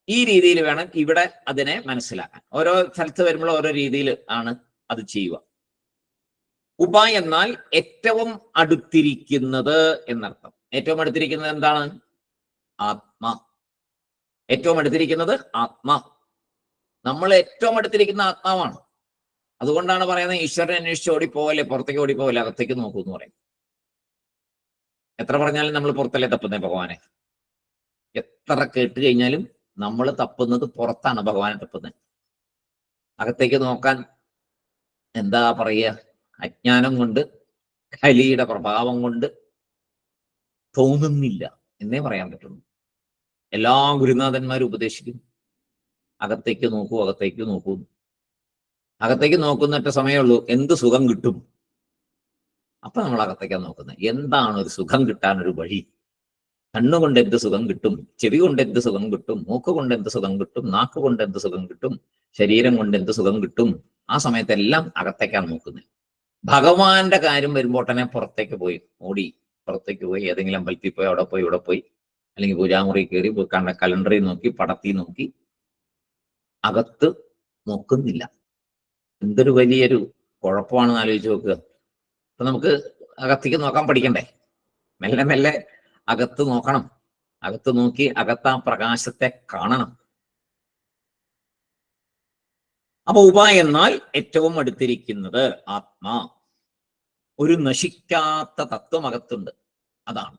ഈ രീതിയിൽ വേണം ഇവിടെ അതിനെ മനസ്സിലാക്കാൻ. ഓരോ സ്ഥലത്ത് വരുമ്പോൾ ഓരോ രീതിയിൽ ആണ് അത് ചെയ്യുക. ഉപ എന്നാൽ ഏറ്റവും അടുത്തിരിക്കുന്നത് എന്നർത്ഥം. ഏറ്റവും അടുത്തിരിക്കുന്നത് എന്താണ്? ആത്മാ. ഏറ്റവും അടുത്തിരിക്കുന്നത് ആത്മാ. നമ്മൾ ഏറ്റവും അടുത്തിരിക്കുന്ന ആത്മാവാണ്. അതുകൊണ്ടാണ് പറയുന്നത് ഈശ്വരനെ അന്വേഷിച്ച് ഓടിപ്പോവല്ലേ, പുറത്തേക്ക് ഓടിപ്പോവല്ലേ, അകത്തേക്ക് നോക്കൂ എന്ന് പറയും. എത്ര പറഞ്ഞാലും നമ്മൾ പുറത്തല്ലേ തപ്പുന്നേ ഭഗവാനെ. എത്ര കേട്ട് കഴിഞ്ഞാലും നമ്മൾ തപ്പുന്നത് പുറത്താണ് ഭഗവാനെ തപ്പുന്നത്. അകത്തേക്ക് നോക്കാൻ എന്താ പറയുക, അജ്ഞാനം കൊണ്ട്, കലിയുടെ പ്രഭാവം കൊണ്ട് തോന്നുന്നില്ല എന്നേ പറയാൻ പറ്റുള്ളൂ. എല്ലാ ഗുരുനാഥന്മാരും ഉപദേശിക്കും അകത്തേക്ക് നോക്കൂ, അകത്തേക്ക് നോക്കൂ. അകത്തേക്ക് നോക്കുന്നിട്ട് സമയമുള്ളൂ എന്ത് സുഖം കിട്ടും. അപ്പൊ നമ്മൾ അകത്തേക്കാണ് നോക്കുന്നത്. എന്താണ് ഒരു സുഖം കിട്ടാൻ ഒരു വഴി? കണ്ണുകൊണ്ട് എന്ത് സുഖം കിട്ടും, ചെവി കൊണ്ട് എന്ത് സുഖം കിട്ടും, മൂക്ക് കൊണ്ട് എന്ത് സുഖം കിട്ടും, നാക്ക് കൊണ്ട് എന്ത് സുഖം കിട്ടും, ശരീരം കൊണ്ട് എന്ത് സുഖം കിട്ടും. ആ സമയത്തെല്ലാം അകത്തേക്കാണ് നോക്കുന്നത്. ഭഗവാന്റെ കാര്യം വരുമ്പോൾ തന്നെ പുറത്തേക്ക് പോയി ഓടി, പുറത്തേക്ക് പോയി ഏതെങ്കിലും അമ്പലത്തിൽ പോയി അവിടെ പോയി ഇവിടെ പോയി, അല്ലെങ്കിൽ പൂജാമുറി കയറി കലണ്ടറിൽ നോക്കി പടത്തിൽ നോക്കി അകത്ത് നോക്കുന്നില്ല. എന്തൊരു വലിയൊരു കുഴപ്പമാണെന്ന് ആലോചിച്ച് നോക്കുക. അപ്പൊ നമുക്ക് അകത്തേക്ക് നോക്കാൻ പഠിക്കണ്ടേ? മെല്ലെ മെല്ലെ അകത്ത് നോക്കണം. അകത്ത് നോക്കി അകത്ത് ആ പ്രകാശത്തെ കാണണം. അപ്പൊ ഉപ എന്നാൽ ഏറ്റവും അടുത്തിരിക്കുന്നത് ആത്മാ. ഒരു നശിക്കാത്ത തത്വം അകത്തുണ്ട്, അതാണ്.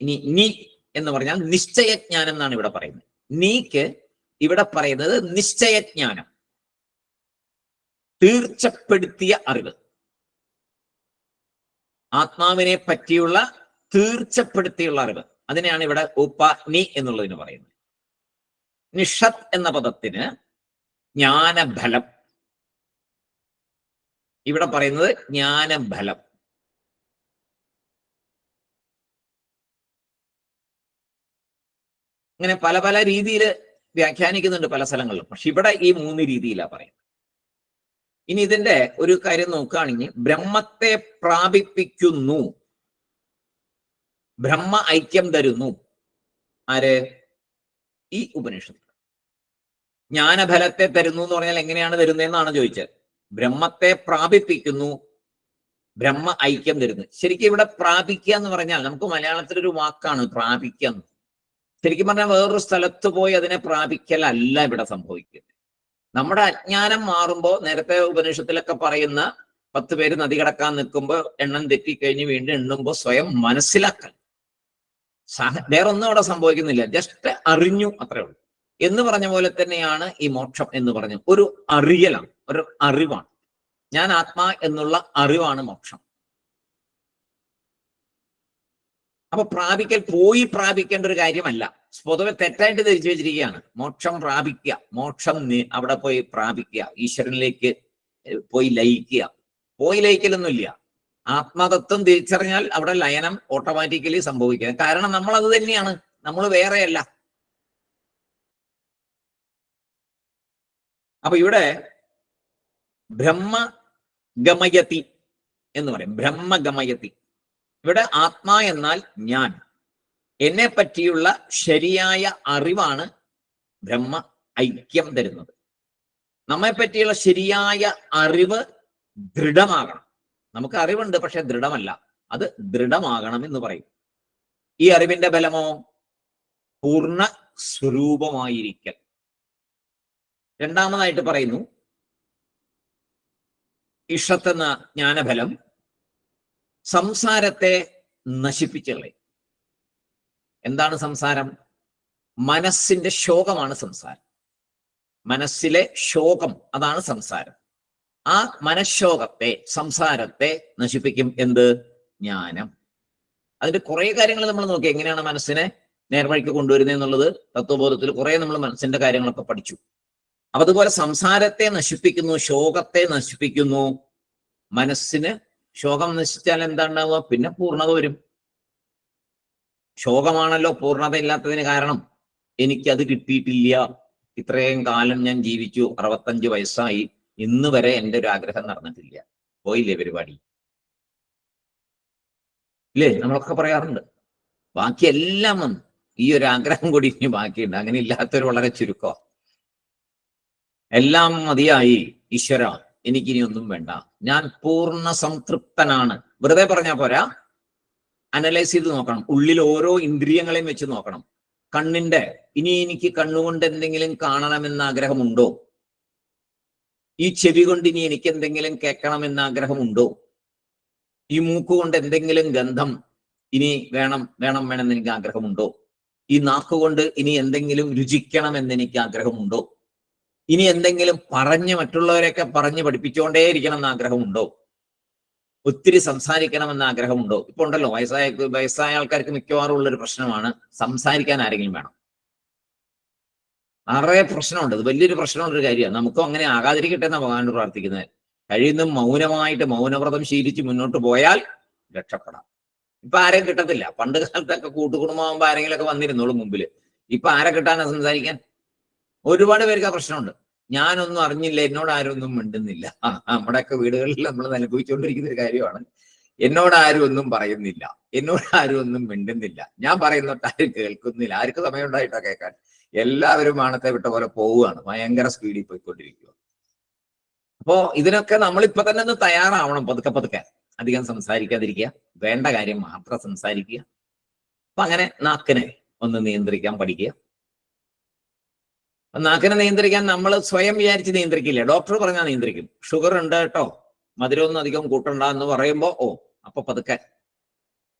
ഇനി നീ എന്ന് പറഞ്ഞാൽ നിശ്ചയജ്ഞാനം എന്നാണ് ഇവിടെ പറയുന്നത്. നീക്ക് ഇവിടെ പറയുന്നത് നിശ്ചയജ്ഞാനം, തീർച്ചപ്പെടുത്തിയ അറിവ്. ആത്മാവിനെ പറ്റിയുള്ള തീർച്ചപ്പെടുത്തിയുള്ള അറിവ്, അതിനെയാണ് ഇവിടെ ഉപനി എന്നുള്ളതിന് പറയുന്നത്. നിഷത് എന്ന പദത്തിന് ജ്ഞാനഫലം, ഇവിടെ പറയുന്നത് ജ്ഞാനഫലം. ഇങ്ങനെ പല പല രീതിയിൽ വ്യാഖ്യാനിക്കുന്നുണ്ട് പല സ്ഥലങ്ങളിലും. പക്ഷെ ഇവിടെ ഈ 3 രീതിയിലാണ് പറയുന്നത്. ഇനി ഇതിന്റെ ഒരു കാര്യം നോക്കുകയാണെങ്കിൽ ബ്രഹ്മത്തെ പ്രാപിപ്പിക്കുന്നു, ബ്രഹ്മ ഐക്യം തരുന്നു. ആര്? ഈ ഉപനിഷത്ത്. ജ്ഞാനഫലത്തെ തരുന്നു എന്ന് പറഞ്ഞാൽ എങ്ങനെയാണ് തരുന്നതെന്നാണ് ചോദിച്ചത്. ബ്രഹ്മത്തെ പ്രാപിപ്പിക്കുന്നു, ബ്രഹ്മ ഐക്യം തരുന്നു. ശരിക്കും ഇവിടെ പ്രാപിക്കുക എന്ന് പറഞ്ഞാൽ നമുക്ക് മലയാളത്തിലൊരു വാക്കാണ് പ്രാപിക്കുക. ശരിക്കും പറഞ്ഞാൽ വേറൊരു സ്ഥലത്ത് പോയി അതിനെ പ്രാപിക്കലല്ല ഇവിടെ സംഭവിക്കുന്നത്. നമ്മുടെ അജ്ഞാനം മാറുമ്പോൾ നേരത്തെ ഉപനിഷത്തിലൊക്കെ പറയുന്ന 10 പേര് നദി കടക്കാൻ നിൽക്കുമ്പോൾ എണ്ണം തെറ്റിക്കഴിഞ്ഞ് വീണ്ടും എണ്ണുമ്പോൾ സ്വയം മനസ്സിലാക്കൽ, വേറൊന്നും അവിടെ സംഭവിക്കുന്നില്ല, ജസ്റ്റ് അറിഞ്ഞു അത്രേ ഉള്ളൂ എന്ന് പറഞ്ഞ പോലെ തന്നെയാണ് ഈ മോക്ഷം എന്ന് പറഞ്ഞു. ഒരു അറിയലാണ്, ഒരു അറിവാണ്. ഞാൻ ആത്മാ എന്നുള്ള അറിവാണ് മോക്ഷം. അപ്പൊ പ്രാപിക്കൽ പോയി പ്രാപിക്കേണ്ട ഒരു കാര്യമല്ല. പൊതുവെ തെറ്റായിട്ട് ധരിച്ചു വെച്ചിരിക്കുകയാണ്. മോക്ഷം പ്രാപിക്കുക, മോക്ഷം അവിടെ പോയി പ്രാപിക്കുക, ഈശ്വരനിലേക്ക് പോയി ലയിക്കുക. പോയി ലയിക്കലൊന്നുമില്ല. ആത്മതത്വം തിരിച്ചറിഞ്ഞാൽ അവിടെ ലയനം ഓട്ടോമാറ്റിക്കലി സംഭവിക്കുക. കാരണം നമ്മൾ അത് തന്നെയാണ്, നമ്മൾ വേറെയല്ല. അപ്പൊ ഇവിടെ ബ്രഹ്മഗമയതി എന്ന് പറയും. ബ്രഹ്മഗമയതി, ഇവിടെ ആത്മാ എന്നാൽ ഞാൻ, എന്നെ പറ്റിയുള്ള ശരിയായ അറിവാണ് ബ്രഹ്മ ഐക്യം തരുന്നത്. നമ്മെ പറ്റിയുള്ള ശരിയായ അറിവ് ദൃഢമാകണം. നമുക്ക് അറിവുണ്ട്, പക്ഷെ ദൃഢമല്ല. അത് ദൃഢമാകണം എന്ന് പറയും. ഈ അറിവിന്റെ ബലമോ പൂർണ്ണ സ്വരൂപമായിരിക്കൽ. രണ്ടാമതായിട്ട് പറയുന്നു ഇഷത്ത് എന്ന ജ്ഞാനഫലം സംസാരത്തെ നശിപ്പിച്ചുകളെ. എന്താണ് സംസാരം? മനസ്സിന്റെ ശോകമാണ് സംസാരം. മനസ്സിലെ ശോകം, അതാണ് സംസാരം. ആ മനഃശോകത്തെ, സംസാരത്തെ നശിപ്പിക്കും എന്ത്? ജ്ഞാനം. അതിന്റെ കുറെ കാര്യങ്ങൾ നമ്മൾ നോക്കി, എങ്ങനെയാണ് മനസ്സിനെ നേർവഴിക്ക് കൊണ്ടുവരുന്നത് എന്നുള്ളത് തത്വബോധത്തിൽ കുറെ നമ്മൾ മനസ്സിന്റെ കാര്യങ്ങളൊക്കെ പഠിച്ചു. അപ്പൊ അതുപോലെ സംസാരത്തെ നശിപ്പിക്കുന്നു, ശോകത്തെ നശിപ്പിക്കുന്നു. മനസ്സിന് ശോകം നശിച്ചാൽ എന്താണ്ടാവുക? പിന്നെ പൂർണ്ണത വരും. ശോകമാണല്ലോ പൂർണ്ണത ഇല്ലാത്തതിന് കാരണം. എനിക്കത് കിട്ടിയിട്ടില്ല, ഇത്രയും കാലം ഞാൻ ജീവിച്ചു, 65 വയസ്സായി, ഇന്ന് വരെ എൻ്റെ ഒരു ആഗ്രഹം നടന്നിട്ടില്ല. പോയില്ലേ പരിപാടി? ഇല്ലേ? നമ്മളൊക്കെ പറയാറുണ്ട്. ബാക്കി എല്ലാം വന്നു, ഈ ഒരു ആഗ്രഹം കൂടി ഇനി ബാക്കിയുണ്ട്. അങ്ങനെ ഇല്ലാത്തവർ വളരെ ചുരുക്കം. എല്ലാം മതിയായി, ഈശ്വര എനിക്കിനി ഒന്നും വേണ്ട, ഞാൻ പൂർണ്ണ സംതൃപ്തനാണ്. വെറുതെ പറഞ്ഞാൽ പോരാ, അനലൈസ് ചെയ്ത് നോക്കണം. ഉള്ളിൽ ഓരോ ഇന്ദ്രിയങ്ങളെയും വെച്ച് നോക്കണം. കണ്ണിന്റെ, ഇനി എനിക്ക് കണ്ണുകൊണ്ട് എന്തെങ്കിലും കാണണമെന്ന ആഗ്രഹമുണ്ടോ? ഈ ചെവി കൊണ്ട് ഇനി എനിക്ക് എന്തെങ്കിലും കേൾക്കണമെന്ന ആഗ്രഹമുണ്ടോ? ഈ മൂക്കുകൊണ്ട് എന്തെങ്കിലും ഗന്ധം ഇനി വേണമെന്ന് എനിക്ക് ആഗ്രഹമുണ്ടോ? ഈ നാക്കുകൊണ്ട് ഇനി എന്തെങ്കിലും രുചിക്കണമെന്ന് എനിക്ക് ആഗ്രഹമുണ്ടോ? ഇനി എന്തെങ്കിലും മറ്റുള്ളവരെയൊക്കെ പറഞ്ഞ് പഠിപ്പിച്ചുകൊണ്ടേയിരിക്കണം എന്ന് ആഗ്രഹമുണ്ടോ? ഒത്തിരി സംസാരിക്കണമെന്ന് ആഗ്രഹമുണ്ടോ? ഇപ്പൊ ഉണ്ടല്ലോ, വയസ്സായ ആൾക്കാർക്ക് മിക്കവാറും ഉള്ളൊരു പ്രശ്നമാണ് സംസാരിക്കാൻ ആരെങ്കിലും വേണം. നിറയെ പ്രശ്നമുണ്ട്. അത് വലിയൊരു പ്രശ്നമുള്ളൊരു കാര്യമാണ്. നമുക്കും അങ്ങനെ ആകാതിരിക്കട്ടെ എന്നാണ് ഭഗവാനോട് പ്രാർത്ഥിക്കുന്നത്. കഴിയുന്നതും മൗനമായിട്ട് മൗനവ്രതം ശീലിച്ച് മുന്നോട്ട് പോയാൽ രക്ഷപ്പെടാം. ഇപ്പൊ ആരെയും കിട്ടത്തില്ല. പണ്ട് കാലത്തൊക്കെ കൂട്ടുകുടുംബമാകുമ്പോ ആരെങ്കിലുമൊക്കെ വന്നിരുന്നോളൂ മുമ്പില്. ഇപ്പൊ ആരെ കിട്ടാനാ സംസാരിക്കാൻ? ഒരുപാട് പേർക്ക് ആ പ്രശ്നമുണ്ട്. ഞാനൊന്നും അറിഞ്ഞില്ല, എന്നോട് ആരും ഒന്നും മിണ്ടുന്നില്ല. നമ്മുടെയൊക്കെ വീടുകളിൽ നമ്മൾ അനുഭവിച്ചുകൊണ്ടിരിക്കുന്ന ഒരു കാര്യമാണ്. എന്നോട് ആരും ഒന്നും പറയുന്നില്ല, എന്നോട് ആരും ഒന്നും മിണ്ടുന്നില്ല, ഞാൻ പറയുന്നോട്ട് ആരും കേൾക്കുന്നില്ല. ആർക്ക് സമയം ഉണ്ടായിട്ടാ കേൾക്കാൻ? എല്ലാവരും വാണത്തെ വിട്ട പോലെ പോവുകയാണ്, ഭയങ്കര സ്പീഡിൽ പോയിക്കൊണ്ടിരിക്കുക. അപ്പോ ഇതിനൊക്കെ നമ്മളിപ്പോ തന്നെ ഒന്ന് തയ്യാറാവണം. പതുക്കെ പതുക്കെ അധികം സംസാരിക്കാതിരിക്കുക, വേണ്ട കാര്യം മാത്രം സംസാരിക്കുക. അപ്പൊ അങ്ങനെ നാക്കിനെ ഒന്ന് നിയന്ത്രിക്കാൻ പഠിക്കുക. നാക്കിനെ നിയന്ത്രിക്കാൻ നമ്മൾ സ്വയം വിചാരിച്ച് നിയന്ത്രിക്കില്ല, ഡോക്ടർ പറഞ്ഞാൽ നിയന്ത്രിക്കും. ഷുഗർ ഉണ്ട് കേട്ടോ, മധുരമൊന്നും അധികം കൂട്ടണ്ട എന്ന് പറയുമ്പോ അപ്പൊ പതുക്കെ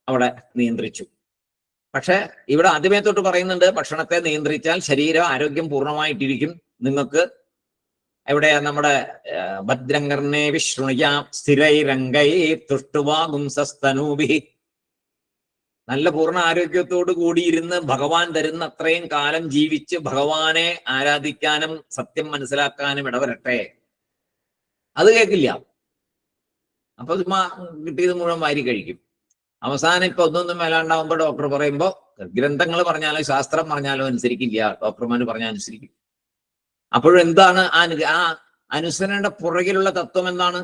അവിടെ നിയന്ത്രിച്ചു. പക്ഷെ ഇവിടെ ആദ്യമേ തൊട്ട് പറയുന്നുണ്ട്, ഭക്ഷണത്തെ നിയന്ത്രിച്ചാൽ ശരീര ആരോഗ്യം പൂർണ്ണമായിട്ടിരിക്കും. നിങ്ങൾക്ക് എവിടെയാ നമ്മുടെ ഭദ്രംകർണേ വിഷ്ണുയാം സ്ഥിരൈരംഗൈ തുഷ്ടുവാഗുംസസ്തനൂഭി. നല്ല പൂർണ്ണ ആരോഗ്യത്തോടു കൂടിയിരുന്ന് ഭഗവാൻ തരുന്ന അത്രയും കാലം ജീവിച്ച് ഭഗവാനെ ആരാധിക്കാനും സത്യം മനസ്സിലാക്കാനും ഇടവരട്ടെ. അത് കേൾക്കില്ല. അപ്പൊ കിട്ടിയത് മുഴുവൻ വാരി കഴിക്കും. അവസാനം ഇപ്പൊ ഒന്നൊന്നും മേലാണ്ടാവുമ്പോ ഡോക്ടർ പറയുമ്പോ, ഗ്രന്ഥങ്ങൾ പറഞ്ഞാലോ ശാസ്ത്രം പറഞ്ഞാലോ അനുസരിക്കില്ല, ഡോക്ടർമാര് പറഞ്ഞാൽ അനുസരിക്കും. അപ്പോഴും എന്താണ് ആ അനുസരണയുടെ പുറകിലുള്ള തത്വം എന്താണ്?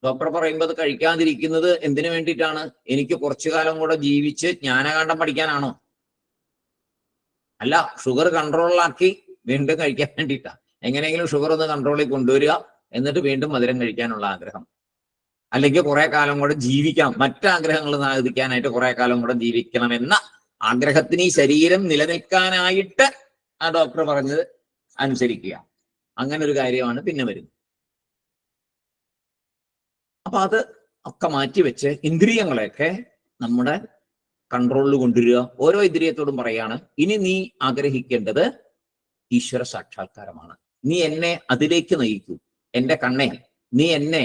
ഡോക്ടർ പറയുമ്പോൾ അത് കഴിക്കാതിരിക്കുന്നത് എന്തിനു വേണ്ടിയിട്ടാണ്? എനിക്ക് കുറച്ചു കാലം കൂടെ ജീവിച്ച് ജ്ഞാനകാന്ഡം പഠിക്കാനാണോ? അല്ല, ഷുഗർ കൺട്രോളിലാക്കി വീണ്ടും കഴിക്കാൻ വേണ്ടിയിട്ടാ. എങ്ങനെയെങ്കിലും ഷുഗർ ഒന്ന് കൺട്രോളിൽ കൊണ്ടുവരിക, എന്നിട്ട് വീണ്ടും മധുരം കഴിക്കാനുള്ള ആഗ്രഹം. അല്ലെങ്കിൽ കുറെ കാലം കൂടെ ജീവിക്കാം, മറ്റാഗ്രഹങ്ങൾ സാധിക്കാനായിട്ട് കുറെ കാലം കൂടെ ജീവിക്കണമെന്ന ആഗ്രഹത്തിന് ഈ ശരീരം നിലനിൽക്കാനായിട്ട് ആ ഡോക്ടർ പറഞ്ഞത് അനുസരിക്കുക. അങ്ങനെ ഒരു കാര്യമാണ് പിന്നെ വരുന്നത്. അപ്പൊ അത് ഒക്കെ മാറ്റിവെച്ച് ഇന്ദ്രിയങ്ങളെയൊക്കെ നമ്മുടെ കൺട്രോളിൽ കൊണ്ടുവരിക. ഓരോ ഇന്ദ്രിയത്തോടും പറയാണ്, ഇനി നീ ആഗ്രഹിക്കേണ്ടത് ഈശ്വര സാക്ഷാത്കാരമാണ്. നീ എന്നെ അതിലേക്ക് നയിക്കൂ. എന്റെ കണ്ണെ, നീ എന്നെ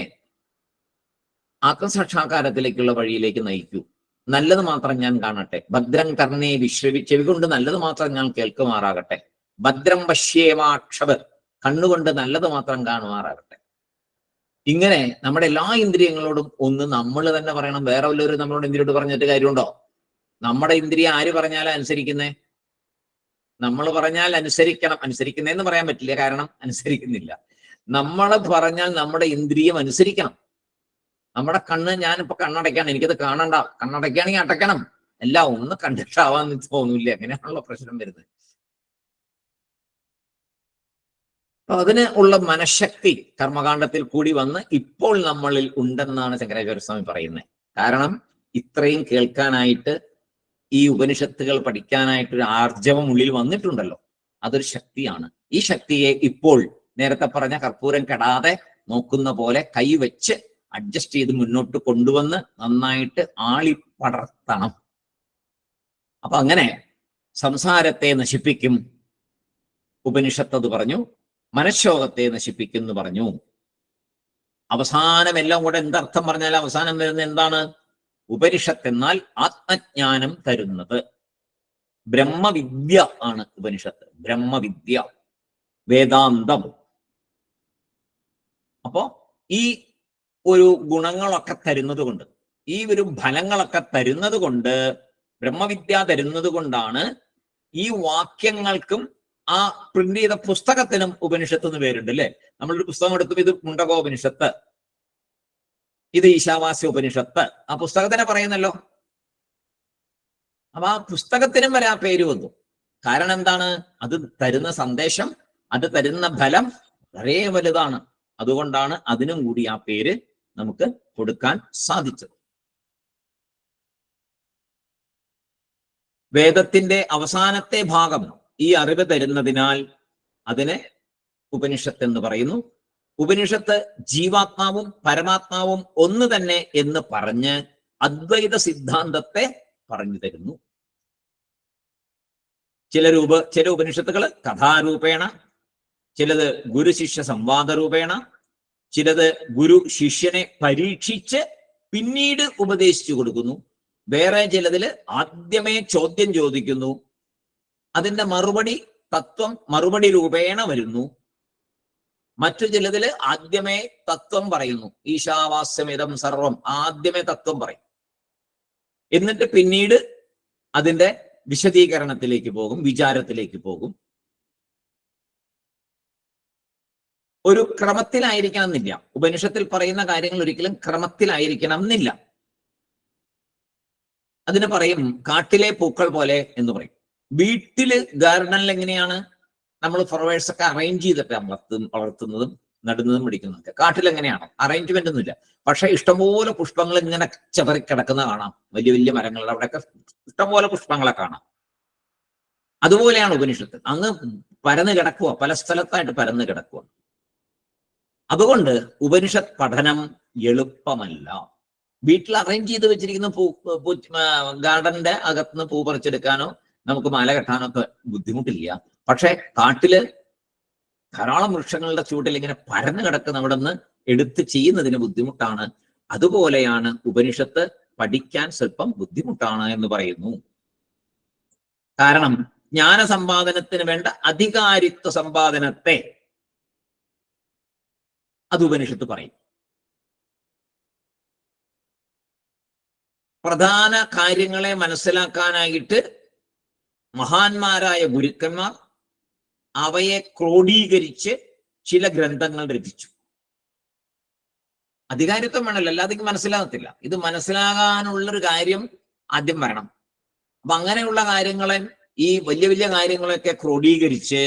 ആത്മസാക്ഷാത്കാരത്തിലേക്കുള്ള വഴിയിലേക്ക് നയിക്കൂ. നല്ലത് മാത്രം ഞാൻ കാണട്ടെ. ഭദ്രം കർണേ ചെവി കൊണ്ട് നല്ലത് മാത്രം ഞാൻ കേൾക്കുമാറാകട്ടെ. ഭദ്രം പശ്യേമാക്ഷത്, കണ്ണുകൊണ്ട് നല്ലത് മാത്രം കാണുമാറാകട്ടെ. ഇങ്ങനെ നമ്മുടെ എല്ലാ ഇന്ദ്രിയങ്ങളോടും ഒന്ന് നമ്മൾ തന്നെ പറയണം. വേറെ വല്ലവരും നമ്മളോട് ഇന്ദ്രിയോട് പറഞ്ഞിട്ട് കാര്യമുണ്ടോ? നമ്മുടെ ഇന്ദ്രിയ ആര് പറഞ്ഞാലും അനുസരിക്കുന്നേ? നമ്മൾ പറഞ്ഞാൽ അനുസരിക്കണം. അനുസരിക്കുന്നതെന്ന് പറയാൻ പറ്റില്ല, കാരണം അനുസരിക്കുന്നില്ല. നമ്മൾ പറഞ്ഞാൽ നമ്മുടെ ഇന്ദ്രിയം അനുസരിക്കണം. നമ്മുടെ കണ്ണ്, ഞാനിപ്പോ കണ്ണടയ്ക്കാണ്, എനിക്കത് കാണണ്ട. കണ്ണടയ്ക്കുകയാണെങ്കിൽ അടയ്ക്കണം. അല്ല, ഒന്ന് കണ്ടിട്ടാവാന്ന് തോന്നില്ല. അങ്ങനെയാണല്ലോ പ്രശ്നം വരുന്നത്. അപ്പൊ അതിന് ഉള്ള മനഃശക്തി കർമ്മകാണ്ഡത്തിൽ കൂടി വന്ന് ഇപ്പോൾ നമ്മളിൽ ഉണ്ടെന്നാണ് ശങ്കരാചാര്യസ്വാമി പറയുന്നത്. കാരണം ഇത്രയും കേൾക്കാനായിട്ട്, ഈ ഉപനിഷത്തുകൾ പഠിക്കാനായിട്ട് ഒരു ആർജവം ഉള്ളിൽ വന്നിട്ടുണ്ടല്ലോ, അതൊരു ശക്തിയാണ്. ഈ ശക്തിയെ ഇപ്പോൾ നേരത്തെ പറഞ്ഞ കർപ്പൂരം കെടാതെ നോക്കുന്ന പോലെ കൈവച്ച് അഡ്ജസ്റ്റ് ചെയ്ത് മുന്നോട്ട് കൊണ്ടുവന്ന് നന്നായിട്ട് ആളിപ്പടർത്തണം. അപ്പൊ അങ്ങനെ സംസാരത്തെ അവസാനം എല്ലാം കൂടെ എന്തർത്ഥം പറഞ്ഞാൽ അവസാനം വരുന്ന എന്താണ്? ഉപനിഷത്ത് എന്നാൽ ആത്മജ്ഞാനം തരുന്നത്. ബ്രഹ്മവിദ്യ ആണ് ഉപനിഷത്ത്. ബ്രഹ്മവിദ്യ, വേദാന്തം. അപ്പോ ഈ ഒരു ഗുണങ്ങളൊക്കെ തരുന്നത് കൊണ്ട്, ഈ ഒരു ഫലങ്ങളൊക്കെ തരുന്നത് കൊണ്ട്, ബ്രഹ്മവിദ്യ തരുന്നത് കൊണ്ടാണ് ഈ വാക്യങ്ങൾക്കും ആ പ്രിന്റ് ചെയ്ത പുസ്തകത്തിനും ഉപനിഷത്ത് എന്ന് പേരുണ്ട് അല്ലെ. നമ്മളൊരു പുസ്തകം എടുക്കും, ഇത് മുണ്ടകോപനിഷത്ത്, ഇത് ഈശാവാസ്യ ഉപനിഷത്ത്, ആ പുസ്തകത്തിനെ പറയുന്നല്ലോ. അപ്പൊ ആ പുസ്തകത്തിനും വരെ ആ പേര് വന്നു. കാരണം എന്താണ്? അത് തരുന്ന സന്ദേശം, അത് തരുന്ന ഫലം വളരെ വലുതാണ്. അതുകൊണ്ടാണ് അതിനും കൂടി ആ പേര് നമുക്ക് കൊടുക്കാൻ സാധിച്ചത്. വേദത്തിന്റെ അവസാനത്തെ ഭാഗം ഈ അറിവ് തരുന്നതിനാൽ അതിനെ ഉപനിഷത്ത് എന്ന് പറയുന്നു. ഉപനിഷത്ത് ജീവാത്മാവും പരമാത്മാവും ഒന്ന് തന്നെ എന്ന് പറഞ്ഞ് അദ്വൈത സിദ്ധാന്തത്തെ പറഞ്ഞു തരുന്നു. ചില ഉപനിഷത്തുകൾ കഥാരൂപേണ, ചിലത് ഗുരു ശിഷ്യ സംവാദ രൂപേണ, ചിലത് ഗുരു ശിഷ്യനെ പരീക്ഷിച്ച് പിന്നീട് ഉപദേശിച്ചു കൊടുക്കുന്നു. വേറെ ചിലതിൽ ആദ്യമേ ചോദ്യം ചോദിക്കുന്നു, അതിന്റെ മറുപടി തത്വം മറുപടി രൂപേണ വരുന്നു. മറ്റു ചിലതിൽ ആദ്യമേ തത്വം പറയുന്നു. ഈശാവാസ്യമിതം സർവം, ആദ്യമേ തത്വം പറയും, എന്നിട്ട് പിന്നീട് അതിന്റെ വിശദീകരണത്തിലേക്ക് പോകും, വിചാരത്തിലേക്ക് പോകും. ഒരു ക്രമത്തിലായിരിക്കണം എന്നില്ല. ഉപനിഷത്തിൽ പറയുന്ന കാര്യങ്ങൾ ഒരിക്കലും ക്രമത്തിലായിരിക്കണം എന്നില്ല. അതിന് പറയും കാട്ടിലെ പൂക്കൾ പോലെ എന്ന് പറയും. വീട്ടില് ഗാർഡനിൽ എങ്ങനെയാണ് നമ്മൾ ഫ്ലവേഴ്സ് ഒക്കെ അറേഞ്ച് ചെയ്തിട്ട് വളർത്തുന്നതും നടുന്നതും പിടിക്കുന്നതൊക്കെ, കാട്ടിൽ എങ്ങനെയാണ്? അറേഞ്ച്മെന്റ് ഒന്നുമില്ല. പക്ഷെ ഇഷ്ടംപോലെ പുഷ്പങ്ങൾ ഇങ്ങനെ ചെതറിക്കിടക്കുന്ന കാണാം. വലിയ വലിയ മരങ്ങളുടെ അവിടെയൊക്കെ ഇഷ്ടംപോലെ പുഷ്പങ്ങളെ കാണാം. അതുപോലെയാണ് ഉപനിഷത്ത്. അങ്ങ് പരന്ന് കിടക്കുക, പല സ്ഥലത്തായിട്ട് പരന്ന് കിടക്കുക. അതുകൊണ്ട് ഉപനിഷത്ത് പഠനം എളുപ്പമല്ല. വീട്ടിൽ അറേഞ്ച് ചെയ്ത് വെച്ചിരിക്കുന്ന ഗാർഡന്റെ അകത്തുനിന്ന് പൂ പറിച്ചെടുക്കാനോ നമുക്ക് മാല കെട്ടാനോ ഒക്കെ ബുദ്ധിമുട്ടില്ല. പക്ഷെ കാട്ടില് ധാരാളം വൃക്ഷങ്ങളുടെ ചൂട്ടിൽ ഇങ്ങനെ പരന്നു കിടക്കുന്ന അവിടെ നിന്ന് എടുത്ത് ചെയ്യുന്നതിന് ബുദ്ധിമുട്ടാണ്. അതുപോലെയാണ് ഉപനിഷത്ത് പഠിക്കാൻ സ്വല്പം ബുദ്ധിമുട്ടാണ് എന്ന് പറയുന്നു. കാരണം ജ്ഞാന സമ്പാദനത്തിന് വേണ്ട അധികാരിത്വ സമ്പാദനത്തെ അത് ഉപനിഷത്ത് പറയും. പ്രധാന കാര്യങ്ങളെ മനസ്സിലാക്കാനായിട്ട് മഹാന്മാരായ ഗുരുക്കന്മാർ അവയെ ക്രോഡീകരിച്ച് ചില ഗ്രന്ഥങ്ങൾ രചിച്ചു. അധികാരിത്വം വേണമല്ലോ, അല്ലാതെ മനസ്സിലാകത്തില്ല. ഇത് മനസ്സിലാകാനുള്ളൊരു കാര്യം ആദ്യം വരണം. അപ്പൊ അങ്ങനെയുള്ള കാര്യങ്ങളെ, ഈ വലിയ വലിയ കാര്യങ്ങളൊക്കെ ക്രോഡീകരിച്ച്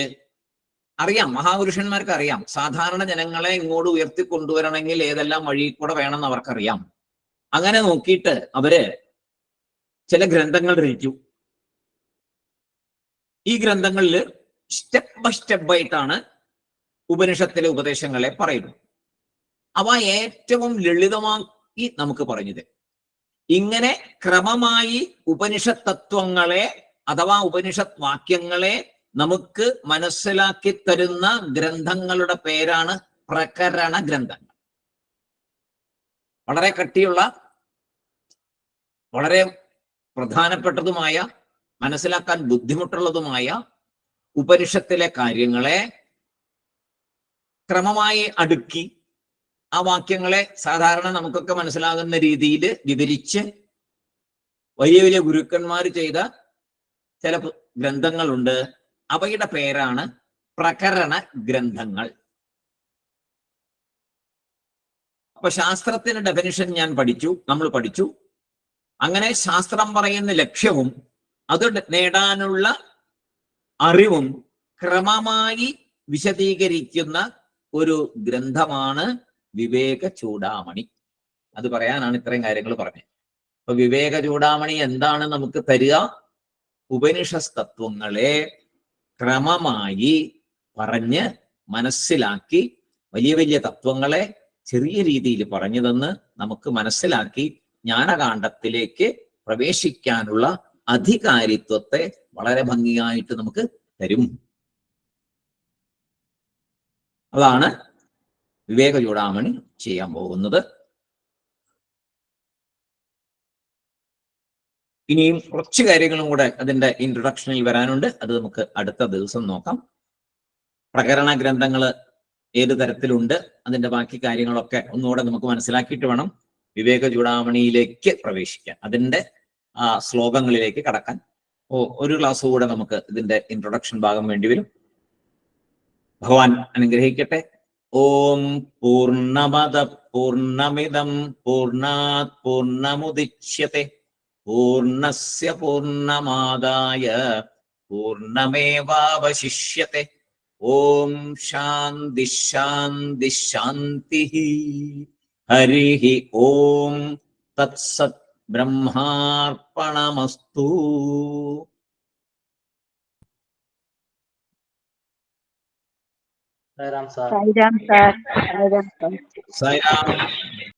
അറിയാം. മഹാപുരുഷന്മാർക്ക് അറിയാം സാധാരണ ജനങ്ങളെ ഇങ്ങോട്ട് ഉയർത്തിക്കൊണ്ടുവരണമെങ്കിൽ ഏതെല്ലാം വഴി കൂടെ വേണമെന്ന് അവർക്കറിയാം. അങ്ങനെ നോക്കിയിട്ട് അവര് ചില ഗ്രന്ഥങ്ങൾ രചിച്ചു. ഈ ഗ്രന്ഥങ്ങളിൽ സ്റ്റെപ്പ് ബൈ സ്റ്റെപ്പ് ആയിട്ടാണ് ഉപനിഷത്തിലെ ഉപദേശങ്ങളെ പറയുന്നത്. അവ ഏറ്റവും ലളിതമാക്കി നമുക്ക് പറഞ്ഞത്. ഇങ്ങനെ ക്രമമായി ഉപനിഷത്ത് തത്വങ്ങളെ അഥവാ ഉപനിഷത്ത് വാക്യങ്ങളെ നമുക്ക് മനസ്സിലാക്കി തരുന്ന ഗ്രന്ഥങ്ങളുടെ പേരാണ് പ്രകരണ ഗ്രന്ഥങ്ങൾ. വളരെ കട്ടിയുള്ള, വളരെ പ്രധാനപ്പെട്ടതുമായ, മനസ്സിലാക്കാൻ ബുദ്ധിമുട്ടുള്ളതുമായ ഉപനിഷത്തിലെ കാര്യങ്ങളെ ക്രമമായി അടുക്കി ആ വാക്യങ്ങളെ സാധാരണ നമുക്കൊക്കെ മനസ്സിലാകുന്ന രീതിയിൽ വിവരിച്ച് വലിയ വലിയ ഗുരുക്കന്മാർ ചെയ്ത ചില ഗ്രന്ഥങ്ങളുണ്ട്. അവയുടെ പേരാണ് പ്രകരണ ഗ്രന്ഥങ്ങൾ. അപ്പൊ ശാസ്ത്രത്തിന്റെ ഡെഫിനിഷൻ നമ്മൾ പഠിച്ചു. അങ്ങനെ ശാസ്ത്രം പറയുന്ന ലക്ഷ്യവും അത് നേടാനുള്ള അറിവും ക്രമമായി വിശദീകരിക്കുന്ന ഒരു ഗ്രന്ഥമാണ് വിവേക ചൂടാമണി. അത് പറയാനാണ് ഇത്രയും കാര്യങ്ങൾ പറഞ്ഞത്. അപ്പൊ വിവേക ചൂടാമണി എന്താണ് നമുക്ക് തരിക? ഉപനിഷത്ത് തത്വങ്ങളെ ക്രമമായി പറഞ്ഞ് മനസ്സിലാക്കി, വലിയ വലിയ തത്വങ്ങളെ ചെറിയ രീതിയിൽ പറഞ്ഞു തന്ന് നമുക്ക് മനസ്സിലാക്കി ജ്ഞാനകാണ്ഡത്തിലേക്ക് പ്രവേശിക്കാനുള്ള അധികാരിത്വത്തെ വളരെ ഭംഗിയായിട്ട് നമുക്ക് തരും. അതാണ് വിവേക ചൂടാമണി ചെയ്യാൻ പോകുന്നത്. ഇനിയും കുറച്ച് കാര്യങ്ങളും കൂടെ അതിന്റെ ഇൻട്രൊഡക്ഷനിൽ വരാനുണ്ട്. അത് നമുക്ക് അടുത്ത ദിവസം നോക്കാം. പ്രകരണ ഗ്രന്ഥങ്ങള് ഏത് തരത്തിലുണ്ട്, അതിന്റെ ബാക്കി കാര്യങ്ങളൊക്കെ ഒന്നുകൂടെ നമുക്ക് മനസ്സിലാക്കിയിട്ട് വേണം വിവേക ചൂടാമണിയിലേക്ക് പ്രവേശിക്കാൻ, അതിന്റെ ശ്ലോകങ്ങളിലേക്ക് കടക്കാൻ. ഒരു ക്ലാസ് കൂടെ നമുക്ക് ഇതിന്റെ ഇൻട്രൊഡക്ഷൻ ഭാഗം വേണ്ടിവരും. ഭഗവാൻ അനുഗ്രഹിക്കട്ടെ. ഓം പൂർണ്ണമദ പൂർണ്ണമിദം പൂർണ്ണാത് പൂർണ്ണമുദിച്യത്തെ പൂർണ്ണസ്യ പൂർണ്ണമാദായ പൂർണ്ണമേവാവശിഷ്യത്തെ. ഓം ശാന്തി ശാന്തി ശാന്തി. ഹരി ഓം തത്സത്. ബ്രഹ്മാർപ്പണമസ്തു. സായിരാം സാർ. സായിരാം.